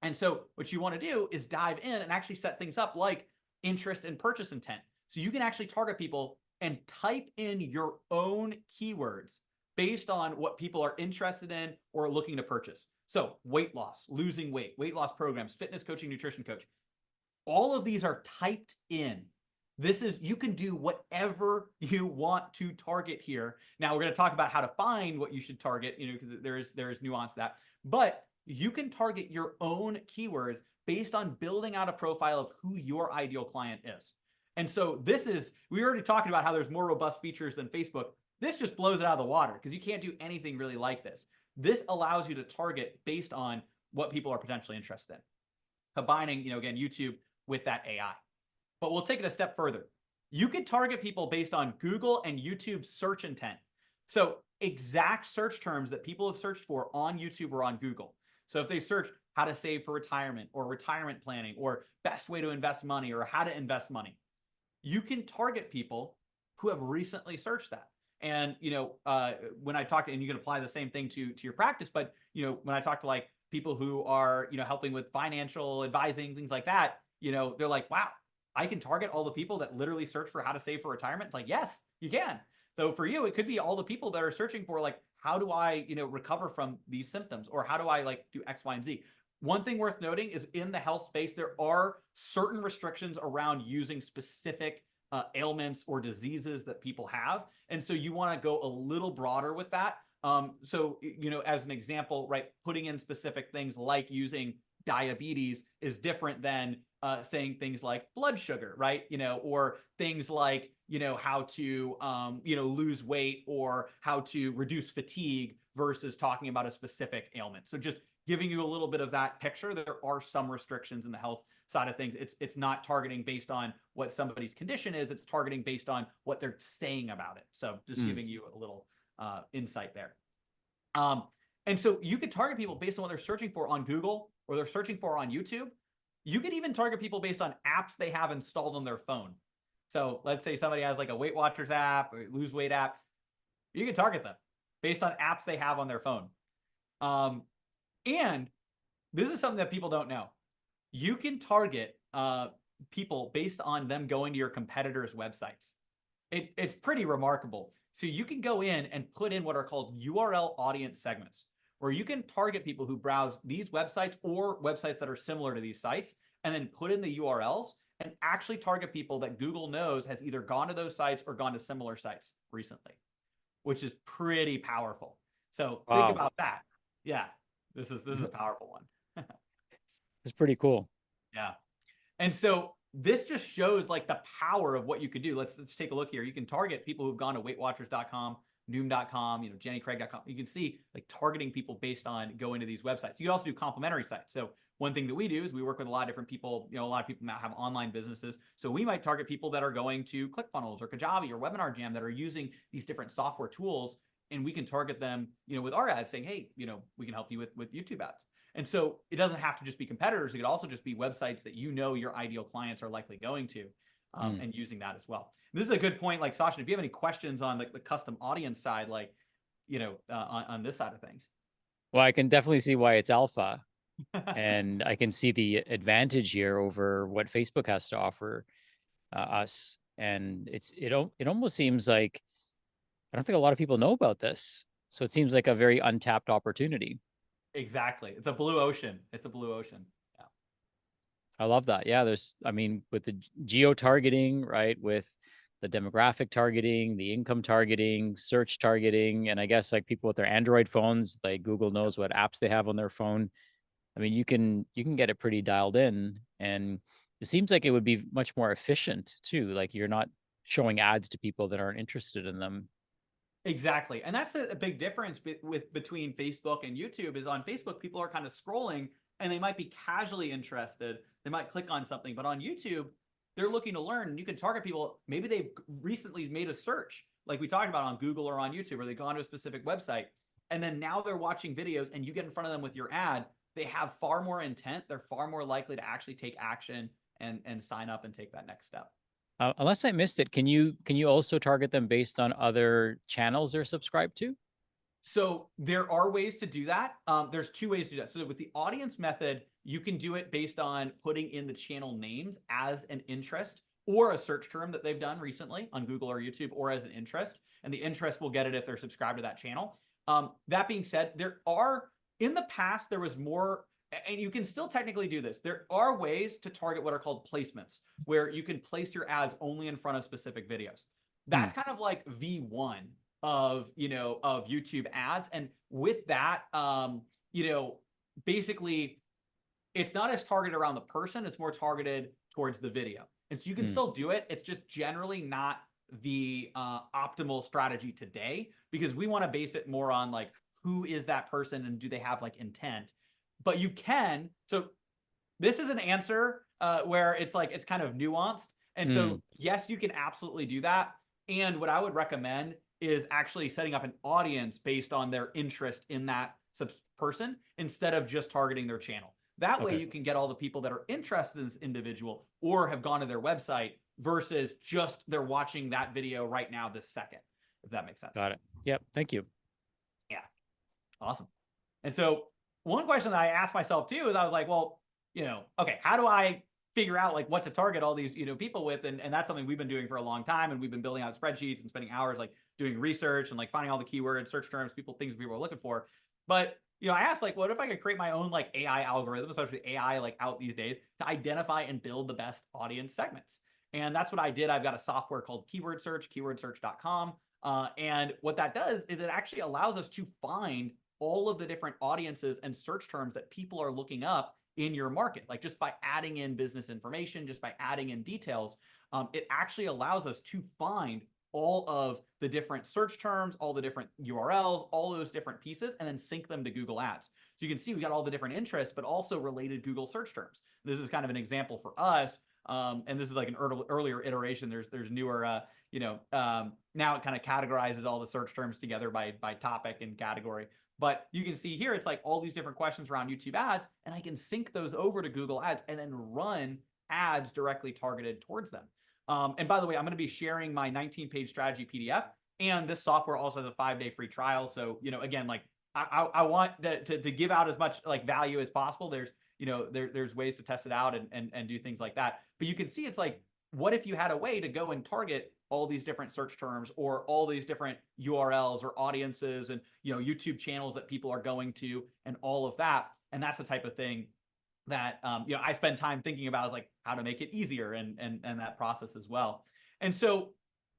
And so what you want to do is dive in and actually set things up like interest and purchase intent. So you can actually target people and type in your own keywords based on what people are interested in or looking to purchase. So weight loss, losing weight loss programs, fitness coaching, nutrition coach. All of these are typed in. You can do whatever you want to target here. Now we're going to talk about how to find what you should target, because there is nuance to that. But you can target your own keywords based on building out a profile of who your ideal client is. And so we already talking about how there's more robust features than Facebook. This just blows it out of the water because you can't do anything really like this. This allows you to target based on what people are potentially interested in, combining, again, YouTube with that AI. But we'll take it a step further. You can target people based on Google and YouTube search intent. So exact search terms that people have searched for on YouTube or on Google. So if they search how to save for retirement or retirement planning or best way to invest money or how to invest money, you can target people who have recently searched that. And, when I talk to, and you can apply the same thing to your practice, but, when I talk to like people who are, helping with financial advising, things like that, they're like, wow, I can target all the people that literally search for how to save for retirement. It's like, yes, you can. So for you, it could be all the people that are searching for like, how do I, recover from these symptoms, or how do I like do X, Y, and Z? one thing worth noting is in the health space, there are certain restrictions around using specific ailments or diseases that people have. And so you want to go a little broader with that. So, as an example, right, putting in specific things like using diabetes is different than saying things like blood sugar, right? Or things like, how to, lose weight or how to reduce fatigue versus talking about a specific ailment. So just giving you a little bit of that picture. There are some restrictions in the health side of things. It's not targeting based on what somebody's condition is. It's targeting based on what they're saying about it. So just giving you a little insight there. And so you could target people based on what they're searching for on Google or they're searching for on YouTube. You could even target people based on apps they have installed on their phone. So let's say somebody has like a Weight Watchers app or lose weight app. You can target them based on apps they have on their phone. And this is something that people don't know. You can target people based on them going to your competitors' websites. It's pretty remarkable. So you can go in and put in what are called URL audience segments, where you can target people who browse these websites or websites that are similar to these sites, and then put in the URLs and actually target people that Google knows has either gone to those sites or gone to similar sites recently, which is pretty powerful. So think about that. Yeah, this is a powerful one. It's pretty cool. Yeah. And so this just shows like the power of what you could do. Let's take a look here. You can target people who've gone to weightwatchers.com, noom.com, jennycraig.com. You can see like targeting people based on going to these websites. You can also do complementary sites. So one thing that we do is we work with a lot of different people. A lot of people now have online businesses. So we might target people that are going to ClickFunnels or Kajabi or Webinar Jam that are using these different software tools. And we can target them, with our ads saying, hey, we can help you with YouTube ads. And so it doesn't have to just be competitors. It could also just be websites that your ideal clients are likely going to and using that as well. And this is a good point. Like, Sachin, if you have any questions on the custom audience side, like, on this side of things. Well, I can definitely see why it's alpha. And I can see the advantage here over what Facebook has to offer us. And it almost seems like, I don't think a lot of people know about this. So it seems like a very untapped opportunity. Exactly. It's a blue ocean. It's a blue ocean. Yeah. I love that. Yeah. With the geo targeting, right? With the demographic targeting, the income targeting, search targeting, and I guess like people with their Android phones, like Google knows what apps they have on their phone. I mean, you can get it pretty dialed in, and it seems like it would be much more efficient too. Like you're not showing ads to people that aren't interested in them. Exactly. And that's a big difference between Facebook and YouTube is on Facebook, people are kind of scrolling and they might be casually interested. They might click on something, but on YouTube, they're looking to learn, and you can target people. Maybe they've recently made a search like we talked about on Google or on YouTube, or they've gone to a specific website. And then now they're watching videos and you get in front of them with your ad. They have far more intent. They're far more likely to actually take action and sign up and take that next step. Unless I missed it, can you also target them based on other channels they're subscribed to? So there are ways to do that. There's two ways to do that. So with the audience method, you can do it based on putting in the channel names as an interest or a search term that they've done recently on Google or YouTube, or as an interest. And the interest will get it if they're subscribed to that channel. That being said, in the past, there was more, and you can still technically do this. There are ways to target what are called placements, where you can place your ads only in front of specific videos. That's kind of like V1 of YouTube ads. And with that, basically it's not as targeted around the person, it's more targeted towards the video. And so you can still do it. It's just generally not the optimal strategy today, because we want to base it more on like, who is that person and do they have like intent? But you can. So this is an answer where it's like, it's kind of nuanced. And so yes, you can absolutely do that. And what I would recommend is actually setting up an audience based on their interest in that person instead of just targeting their channel. That way you can get all the people that are interested in this individual or have gone to their website versus just they're watching that video right now this second, if that makes sense. Got it. Yep. Thank you. Yeah. Awesome. And so one question that I asked myself too is I was like, well, okay, how do I figure out like what to target all these, people with? And that's something we've been doing for a long time. And we've been building out spreadsheets and spending hours like doing research and like finding all the keywords, search terms, things people are looking for. But I asked like, what if I could create my own like AI algorithm, especially AI like out these days, to identify and build the best audience segments? And that's what I did. I've got a software called Keyword Search, keywordsearch.com. And what that does is it actually allows us to find all of the different audiences and search terms that people are looking up in your market. Like just by adding in business information, just by adding in details, it actually allows us to find all of the different search terms, all the different URLs, all those different pieces, and then sync them to Google Ads. So you can see we got all the different interests, but also related Google search terms. This is kind of an example for us. And this is like an earlier iteration. There's newer, now it kind of categorizes all the search terms together by topic and category. But you can see here, it's like all these different questions around YouTube ads, and I can sync those over to Google Ads and then run ads directly targeted towards them. And by the way, I'm going to be sharing my 19-page strategy PDF, and this software also has a 5-day free trial. So, again, like I want to give out as much like value as possible. There's ways to test it out and do things like that. But you can see it's like, what if you had a way to go and target all these different search terms or all these different URLs or audiences and, YouTube channels that people are going to and all of that. And that's the type of thing that, I spend time thinking about, is like how to make it easier and that process as well. And so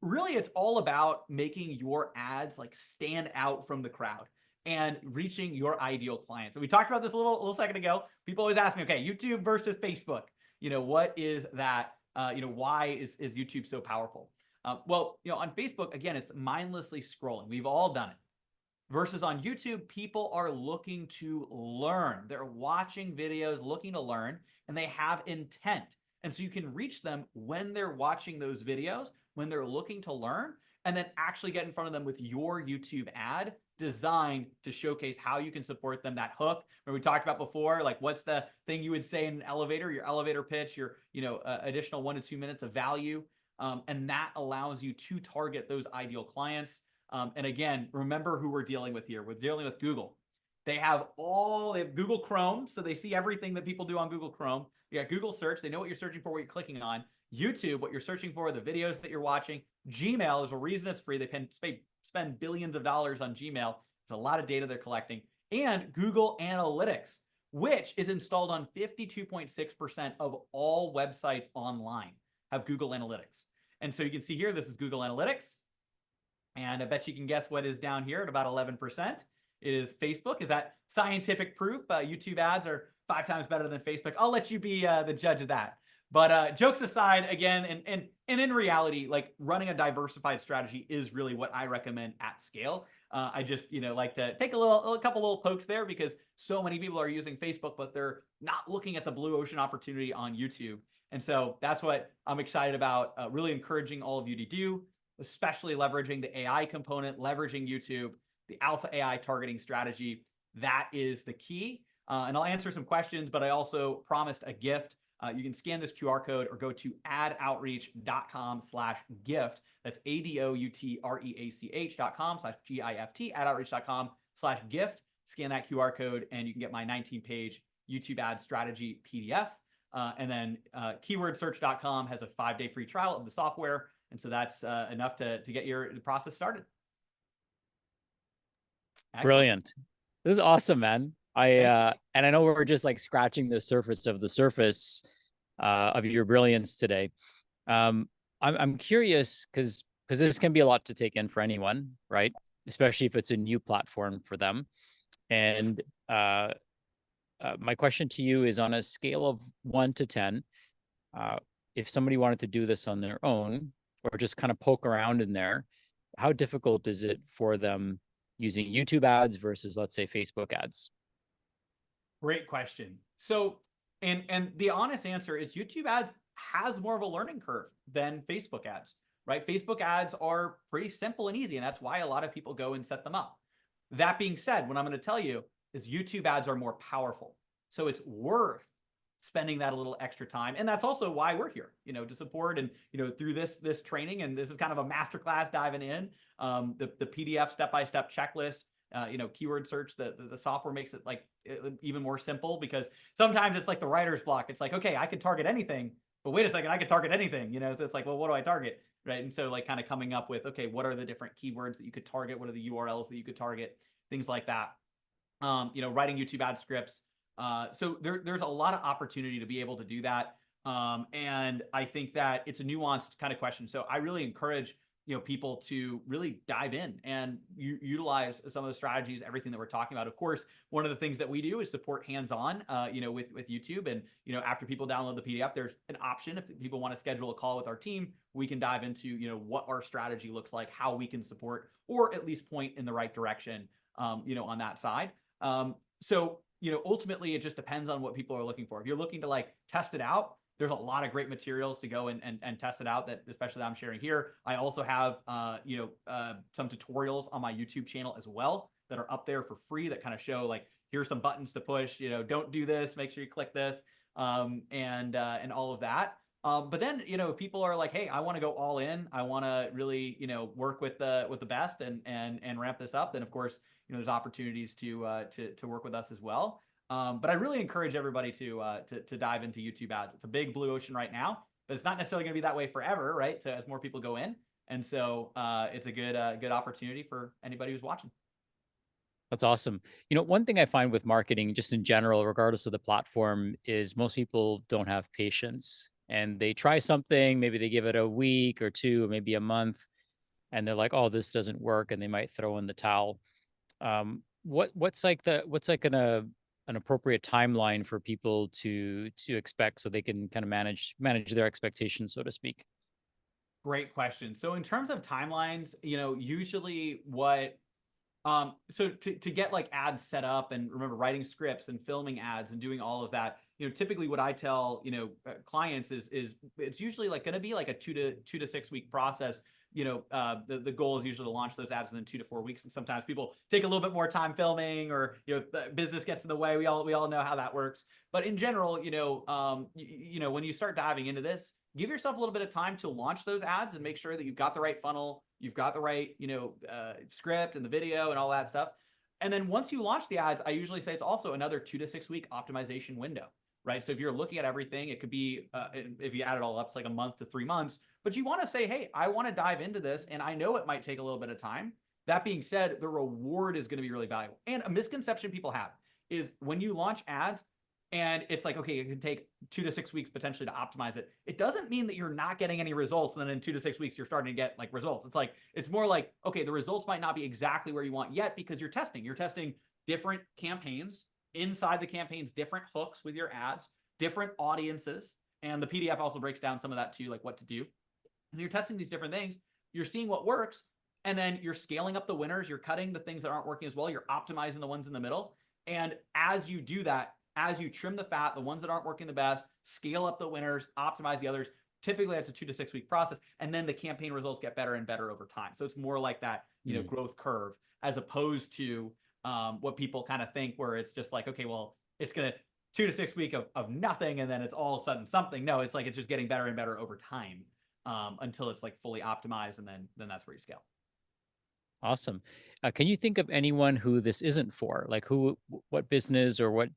really it's all about making your ads like stand out from the crowd and reaching your ideal clients. And we talked about this a little second ago. People always ask me, okay, YouTube versus Facebook, what is that? Why is YouTube so powerful? Well, on Facebook, again, it's mindlessly scrolling. We've all done it. Versus on YouTube, people are looking to learn. They're watching videos, looking to learn, and they have intent. And so you can reach them when they're watching those videos, when they're looking to learn, and then actually get in front of them with your YouTube ad designed to showcase how you can support them. That hook, where we talked about before, like what's the thing you would say in an elevator, your elevator pitch, your additional 1 to 2 minutes of value. And that allows you to target those ideal clients. And again, remember who we're dealing with here. We're dealing with Google. They have Google Chrome, so they see everything that people do on Google Chrome. You got Google search. They know what you're searching for, what you're clicking on. YouTube, what you're searching for, the videos that you're watching. Gmail is a reason it's free. They spend billions of dollars on Gmail. There's a lot of data they're collecting. And Google Analytics, which is installed on 52.6% of all websites online have Google Analytics. And so you can see here, this is Google Analytics. And I bet you can guess what is down here at about 11%. It is Facebook. Is that scientific proof? YouTube ads are 5 times better than Facebook. I'll let you be the judge of that. But jokes aside, again, and in reality, like running a diversified strategy is really what I recommend at scale. I just like to take a couple little pokes there because so many people are using Facebook, but they're not looking at the blue ocean opportunity on YouTube. And so that's what I'm excited about, really encouraging all of you to do, especially leveraging the AI component, leveraging YouTube, the alpha AI targeting strategy. That is the key. And I'll answer some questions, but I also promised a gift. You can scan this QR code or go to adoutreach.com/gift. That's ADOUTREACH.com/GIFT, adoutreach.com/gift. Scan that QR code and you can get my 19-page YouTube ad strategy PDF. And then keywordsearch.com has a 5-day free trial of the software. And so that's enough to get the process started. Excellent. Brilliant. This is awesome, man. And I know we're just like scratching the surface of your brilliance today. I'm curious because this can be a lot to take in for anyone, right? Especially if it's a new platform for them. And my question to you is, on a scale of 1 to 10, if somebody wanted to do this on their own or just kind of poke around in there, how difficult is it for them using YouTube ads versus, let's say, Facebook ads? Great question. So, and the honest answer is YouTube ads has more of a learning curve than Facebook ads, right? Facebook ads are pretty simple and easy, and that's why a lot of people go and set them up. That being said, what I'm going to tell you is YouTube ads are more powerful. So it's worth spending that a little extra time. And that's also why we're here, to support and, through this training. And this is kind of a masterclass diving in, the PDF step-by-step checklist, keyword search, the software makes it like even more simple, because sometimes it's like the writer's block. It's like, okay, I could target anything, but wait a second, I could target anything, so it's like, well, what do I target? Right. And so like kind of coming up with, okay, what are the different keywords that you could target? What are the URLs that you could target? Things like that. writing YouTube ad scripts. So there's a lot of opportunity to be able to do that. And I think that it's a nuanced kind of question. So I really encourage people to really dive in and utilize some of the strategies, everything that we're talking about. Of course, one of the things that we do is support hands-on, with YouTube. And after people download the PDF, there's an option if people want to schedule a call with our team. We can dive into what our strategy looks like, how we can support, or at least point in the right direction, on that side. So ultimately, it just depends on what people are looking for. If you're looking to like test it out, there's a lot of great materials to go and test it out, that especially that I'm sharing here. I also have some tutorials on my YouTube channel as well that are up there for free that kind of show like, here's some buttons to push, don't do this, make sure you click this, and all of that. But then, if people are like, hey, I want to go all in, I want to really, work with the best and ramp this up, then of course, there's opportunities to work with us as well. But I really encourage everybody to dive into YouTube ads. It's a big blue ocean right now, but it's not necessarily going to be that way forever, right? So as more people go in, and so it's a good opportunity for anybody who's watching. That's awesome. One thing I find with marketing, just in general, regardless of the platform, is most people don't have patience and they try something, maybe they give it a week or two, or maybe a month, and they're like, oh, this doesn't work. And they might throw in the towel. What's an appropriate timeline for people to expect so they can kind of manage their expectations, so to speak? Great question. So in terms of timelines, usually so to get like ads set up, and remember writing scripts and filming ads and doing all of that, typically what I tell, clients is it's usually like going to be like a 2 to 6 week process. The goal is usually to launch those ads within 2 to 4 weeks. And sometimes people take a little bit more time filming, or, the business gets in the way. We all know how that works. But in general, when you start diving into this, give yourself a little bit of time to launch those ads and make sure that you've got the right funnel, you've got the right, script and the video and all that stuff. And then once you launch the ads, I usually say it's also another 2 to 6 week optimization window, right? So if you're looking at everything, it could be, if you add it all up, it's like a month to 3 months, but you want to say, hey, I want to dive into this, and I know it might take a little bit of time. That being said, the reward is going to be really valuable. And a misconception people have is when you launch ads, and it's like, okay, it can take 2 to 6 weeks potentially to optimize it. It doesn't mean that you're not getting any results, and then in 2 to 6 weeks, you're starting to get like results. It's more like, okay, the results might not be exactly where you want yet, because you're testing. You're testing different campaigns, inside the campaigns, different hooks with your ads, different audiences. And the PDF also breaks down some of that too, like what to do. And you're testing these different things. You're seeing what works, and then you're scaling up the winners. You're cutting the things that aren't working as well. You're optimizing the ones in the middle. And as you do that, as you trim the fat, the ones that aren't working the best, scale up the winners, optimize the others. Typically, that's a 2 to 6 week process, and then the campaign results get better and better over time. So it's more like that, growth curve, as opposed to what people kind of think, where it's just like, okay, well, it's gonna 2 to 6 week of nothing, and then it's all of a sudden something. No, it's like it's just getting better and better over time, until it's like fully optimized, and then that's where you scale. Awesome. Can you think of anyone who this isn't for? Like what business or what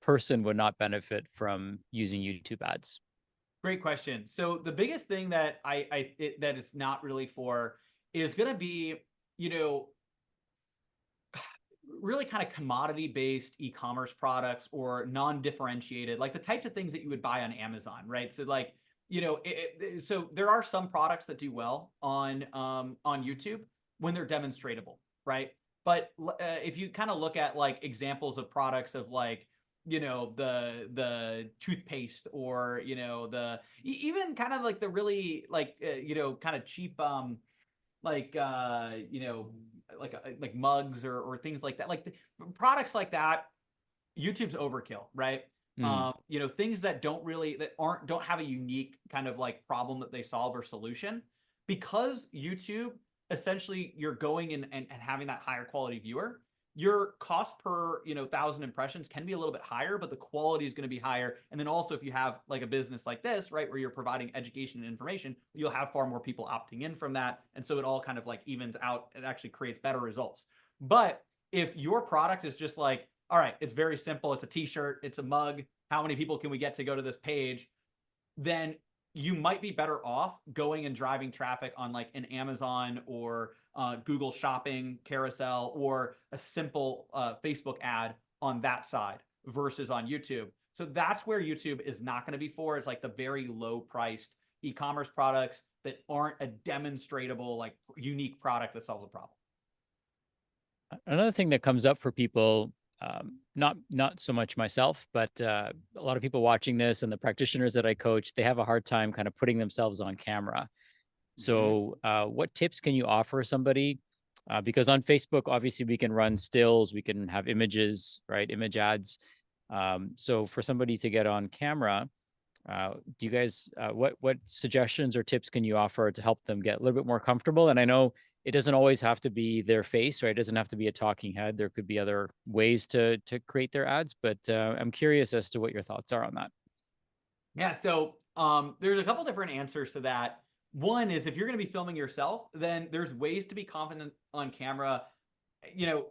person would not benefit from using YouTube ads? Great question. So the biggest thing that that it's not really for is going to be, really kind of commodity based e-commerce products, or non-differentiated, like the types of things that you would buy on Amazon, right? So like, so there are some products that do well on YouTube when they're demonstratable, right? But if you kind of look at like examples of products of like, the toothpaste, or even kind of like the really like kind of cheap like like mugs, or things like that, like products like that, YouTube's overkill, right? Mm, Things that don't have a unique kind of like problem that they solve or solution, because YouTube, essentially, you're going in and having that higher quality viewer. Your cost per 1,000 impressions can be a little bit higher, but the quality is going to be higher. And then also, if you have like a business like this, right, where you're providing education and information, you'll have far more people opting in from that, and so it all kind of like evens out. It actually creates better results. But if your product is just like, all right, it's very simple, it's a t-shirt, it's a mug, how many people can we get to go to this page, then you might be better off going and driving traffic on like an Amazon or Google Shopping carousel or a simple Facebook ad on that side versus on YouTube. So that's where YouTube is not going to be for. It's like the very low priced e-commerce products that aren't a demonstratable, like unique product that solves a problem. Another thing that comes up for people, not so much myself, but a lot of people watching this and the practitioners that I coach, they have a hard time kind of putting themselves on camera. Mm-hmm. So, what tips can you offer somebody? Because on Facebook, obviously, we can run stills, we can have images, right? Image ads. So, for somebody to get on camera, do you guys what suggestions or tips can you offer to help them get a little bit more comfortable? And I know it doesn't always have to be their face, right? It doesn't have to be a talking head. There could be other ways to create their ads, but I'm curious as to what your thoughts are on that. Yeah, so there's a couple different answers to that. One is if you're going to be filming yourself, then there's ways to be confident on camera,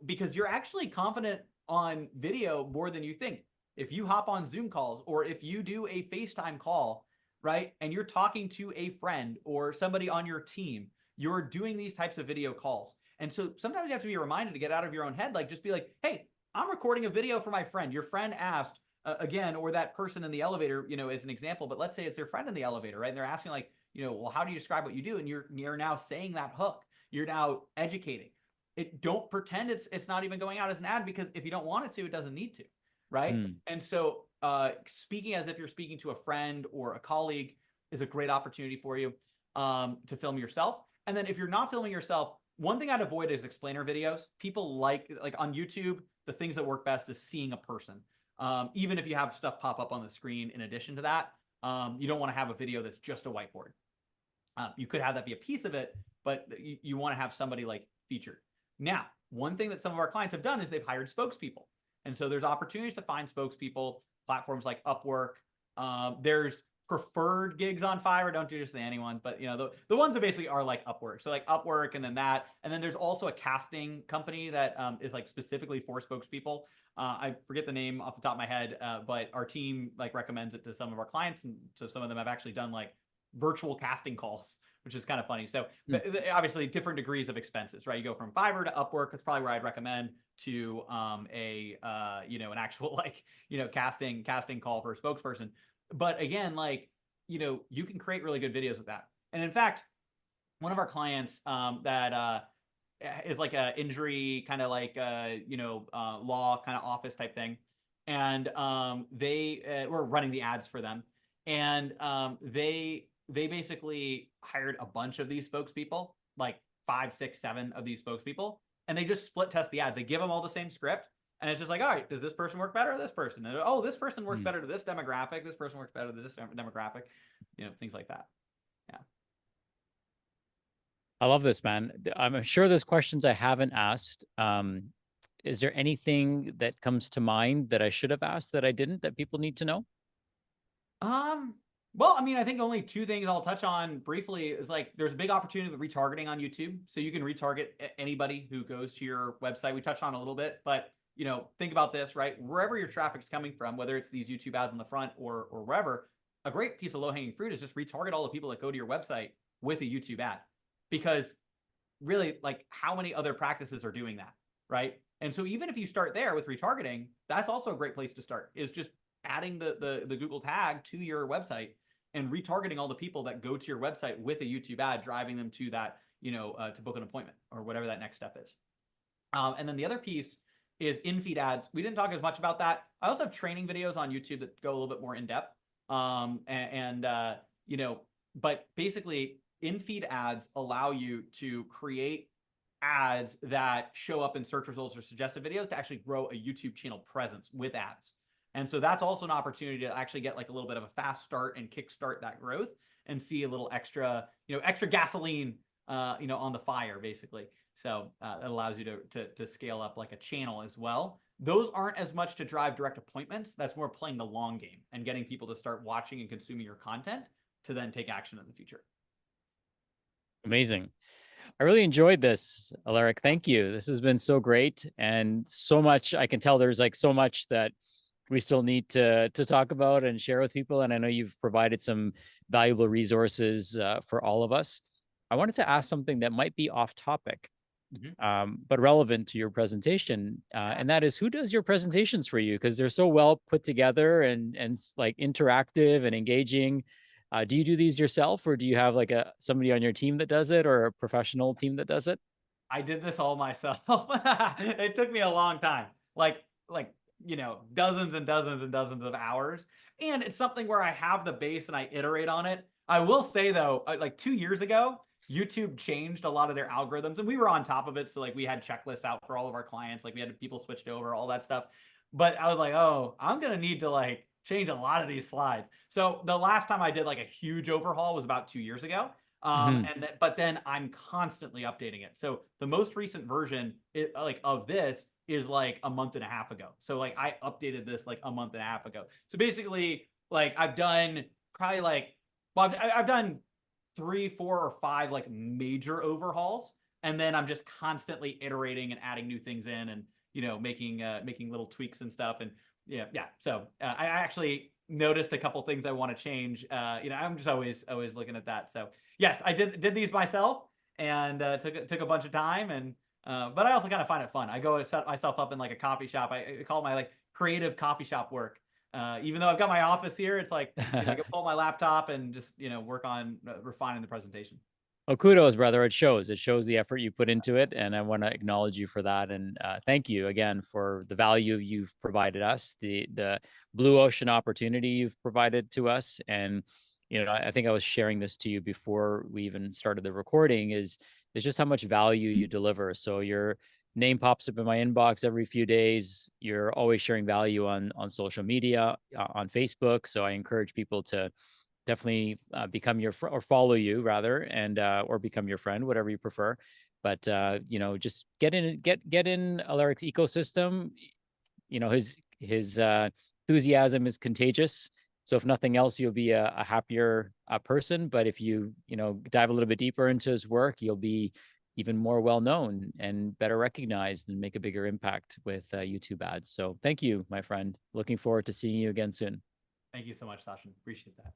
because you're actually confident on video more than you think. If you hop on Zoom calls or if you do a FaceTime call, right, and you're talking to a friend or somebody on your team, you're doing these types of video calls. And so sometimes you have to be reminded to get out of your own head, like just be like, hey, I'm recording a video for my friend. Your friend asked, again, or that person in the elevator, as an example, but let's say it's their friend in the elevator, right? And they're asking like, well, how do you describe what you do? And you're now saying that hook. You're now educating. Don't pretend it's not even going out as an ad, because if you don't want it to, it doesn't need to, right? Hmm. And so speaking as if you're speaking to a friend or a colleague is a great opportunity for you to film yourself. And then if you're not filming yourself, one thing I'd avoid is explainer videos. People like on YouTube, the things that work best is seeing a person. Even if you have stuff pop up on the screen in addition to that, you don't want to have a video that's just a whiteboard. You could have that be a piece of it, but you want to have somebody like featured. Now, one thing that some of our clients have done is they've hired spokespeople. And so there's opportunities to find spokespeople, platforms like Upwork. There's preferred gigs on Fiverr. Don't do this to anyone, but the ones that basically are like Upwork. So like Upwork, and then that, and then there's also a casting company that is like specifically for spokespeople. I forget the name off the top of my head, but our team like recommends it to some of our clients, and so some of them have actually done like virtual casting calls, which is kind of funny. So obviously different degrees of expenses, right? You go from Fiverr to Upwork. That's probably where I'd recommend to an actual like casting call for a spokesperson. But again, like you can create really good videos with that. And in fact, one of our clients that is like a injury kind of like law kind of office type thing, and they were running the ads for them, and they basically hired a bunch of these spokespeople, like 5, 6, 7 of these spokespeople, and they just split test the ads. They give them all the same script, and it's just like, all right, does this person work better to this person? And, oh, this person works better to this demographic. This person works better to this demographic. Things like that. Yeah. I love this, man. I'm sure there's questions I haven't asked. Is there anything that comes to mind that I should have asked that I didn't, that people need to know? Well, I mean, I think only two things I'll touch on briefly is like there's a big opportunity with retargeting on YouTube. So you can retarget anybody who goes to your website. We touched on a little bit, but think about this, right? Wherever your traffic's coming from, whether it's these YouTube ads on the front or wherever, a great piece of low-hanging fruit is just retarget all the people that go to your website with a YouTube ad. Because really, like, how many other practices are doing that, right? And so even if you start there with retargeting, that's also a great place to start, is just adding the Google tag to your website and retargeting all the people that go to your website with a YouTube ad, driving them to that, to book an appointment or whatever that next step is. And then the other piece is in-feed ads. We didn't talk as much about that. I also have training videos on YouTube that go a little bit more in depth. But basically in-feed ads allow you to create ads that show up in search results or suggested videos to actually grow a YouTube channel presence with ads. And so that's also an opportunity to actually get like a little bit of a fast start and kickstart that growth and see a little extra gasoline, on the fire, basically. So it allows you to scale up like a channel as well. Those aren't as much to drive direct appointments. That's more playing the long game and getting people to start watching and consuming your content to then take action in the future. Amazing. I really enjoyed this, Aleric. Thank you. This has been so great, and so much. I can tell there's like so much that we still need to talk about and share with people. And I know you've provided some valuable resources for all of us. I wanted to ask something that might be off topic, Mhm. but relevant to your presentation. Yeah. And that is, who does your presentations for you? Because they're so well put together and like interactive and engaging. Do you do these yourself, or do you have like somebody on your team that does it, or a professional team that does it? I did this all myself. It took me a long time, like dozens and dozens and dozens of hours. And it's something where I have the base and I iterate on it. I will say though, like 2 years ago, YouTube changed a lot of their algorithms, and we were on top of it. So like we had checklists out for all of our clients, like we had people switched over, all that stuff. But I was like, oh, I'm gonna need to like change a lot of these slides. So the last time I did like a huge overhaul was about 2 years ago. Mhm. But then I'm constantly updating it. So the most recent version like of this is like a month and a half ago. So like I updated this like a month and a half ago. So basically, like I've done probably like, well, I've done 3, 4, or 5 like major overhauls, and then I'm just constantly iterating and adding new things in, and making little tweaks and stuff. And yeah. So I actually noticed a couple things I want to change. I'm just always looking at that. So yes, I did these myself, and took a bunch of time. And but I also kind of find it fun. I go and set myself up in like a coffee shop. I call it my like creative coffee shop work. Even though I've got my office here, it's like I can pull my laptop and just work on refining the presentation. Oh, kudos, brother. It shows. It shows the effort you put into it. And I want to acknowledge you for that. And thank you again for the value you've provided us, the blue ocean opportunity you've provided to us. And, I think I was sharing this to you before we even started the recording, is just how much value you deliver. So your name pops up in my inbox every few days. You're always sharing value on social media, on Facebook. So I encourage people to definitely become your or follow you rather, and or become your friend, whatever you prefer. But just get in Aleric's ecosystem. His enthusiasm is contagious. So if nothing else, you'll be a happier person. But if you dive a little bit deeper into his work, you'll be even more well known and better recognized and make a bigger impact with YouTube ads. So thank you, my friend. Looking forward to seeing you again soon. Thank you so much, Sachin. Appreciate that.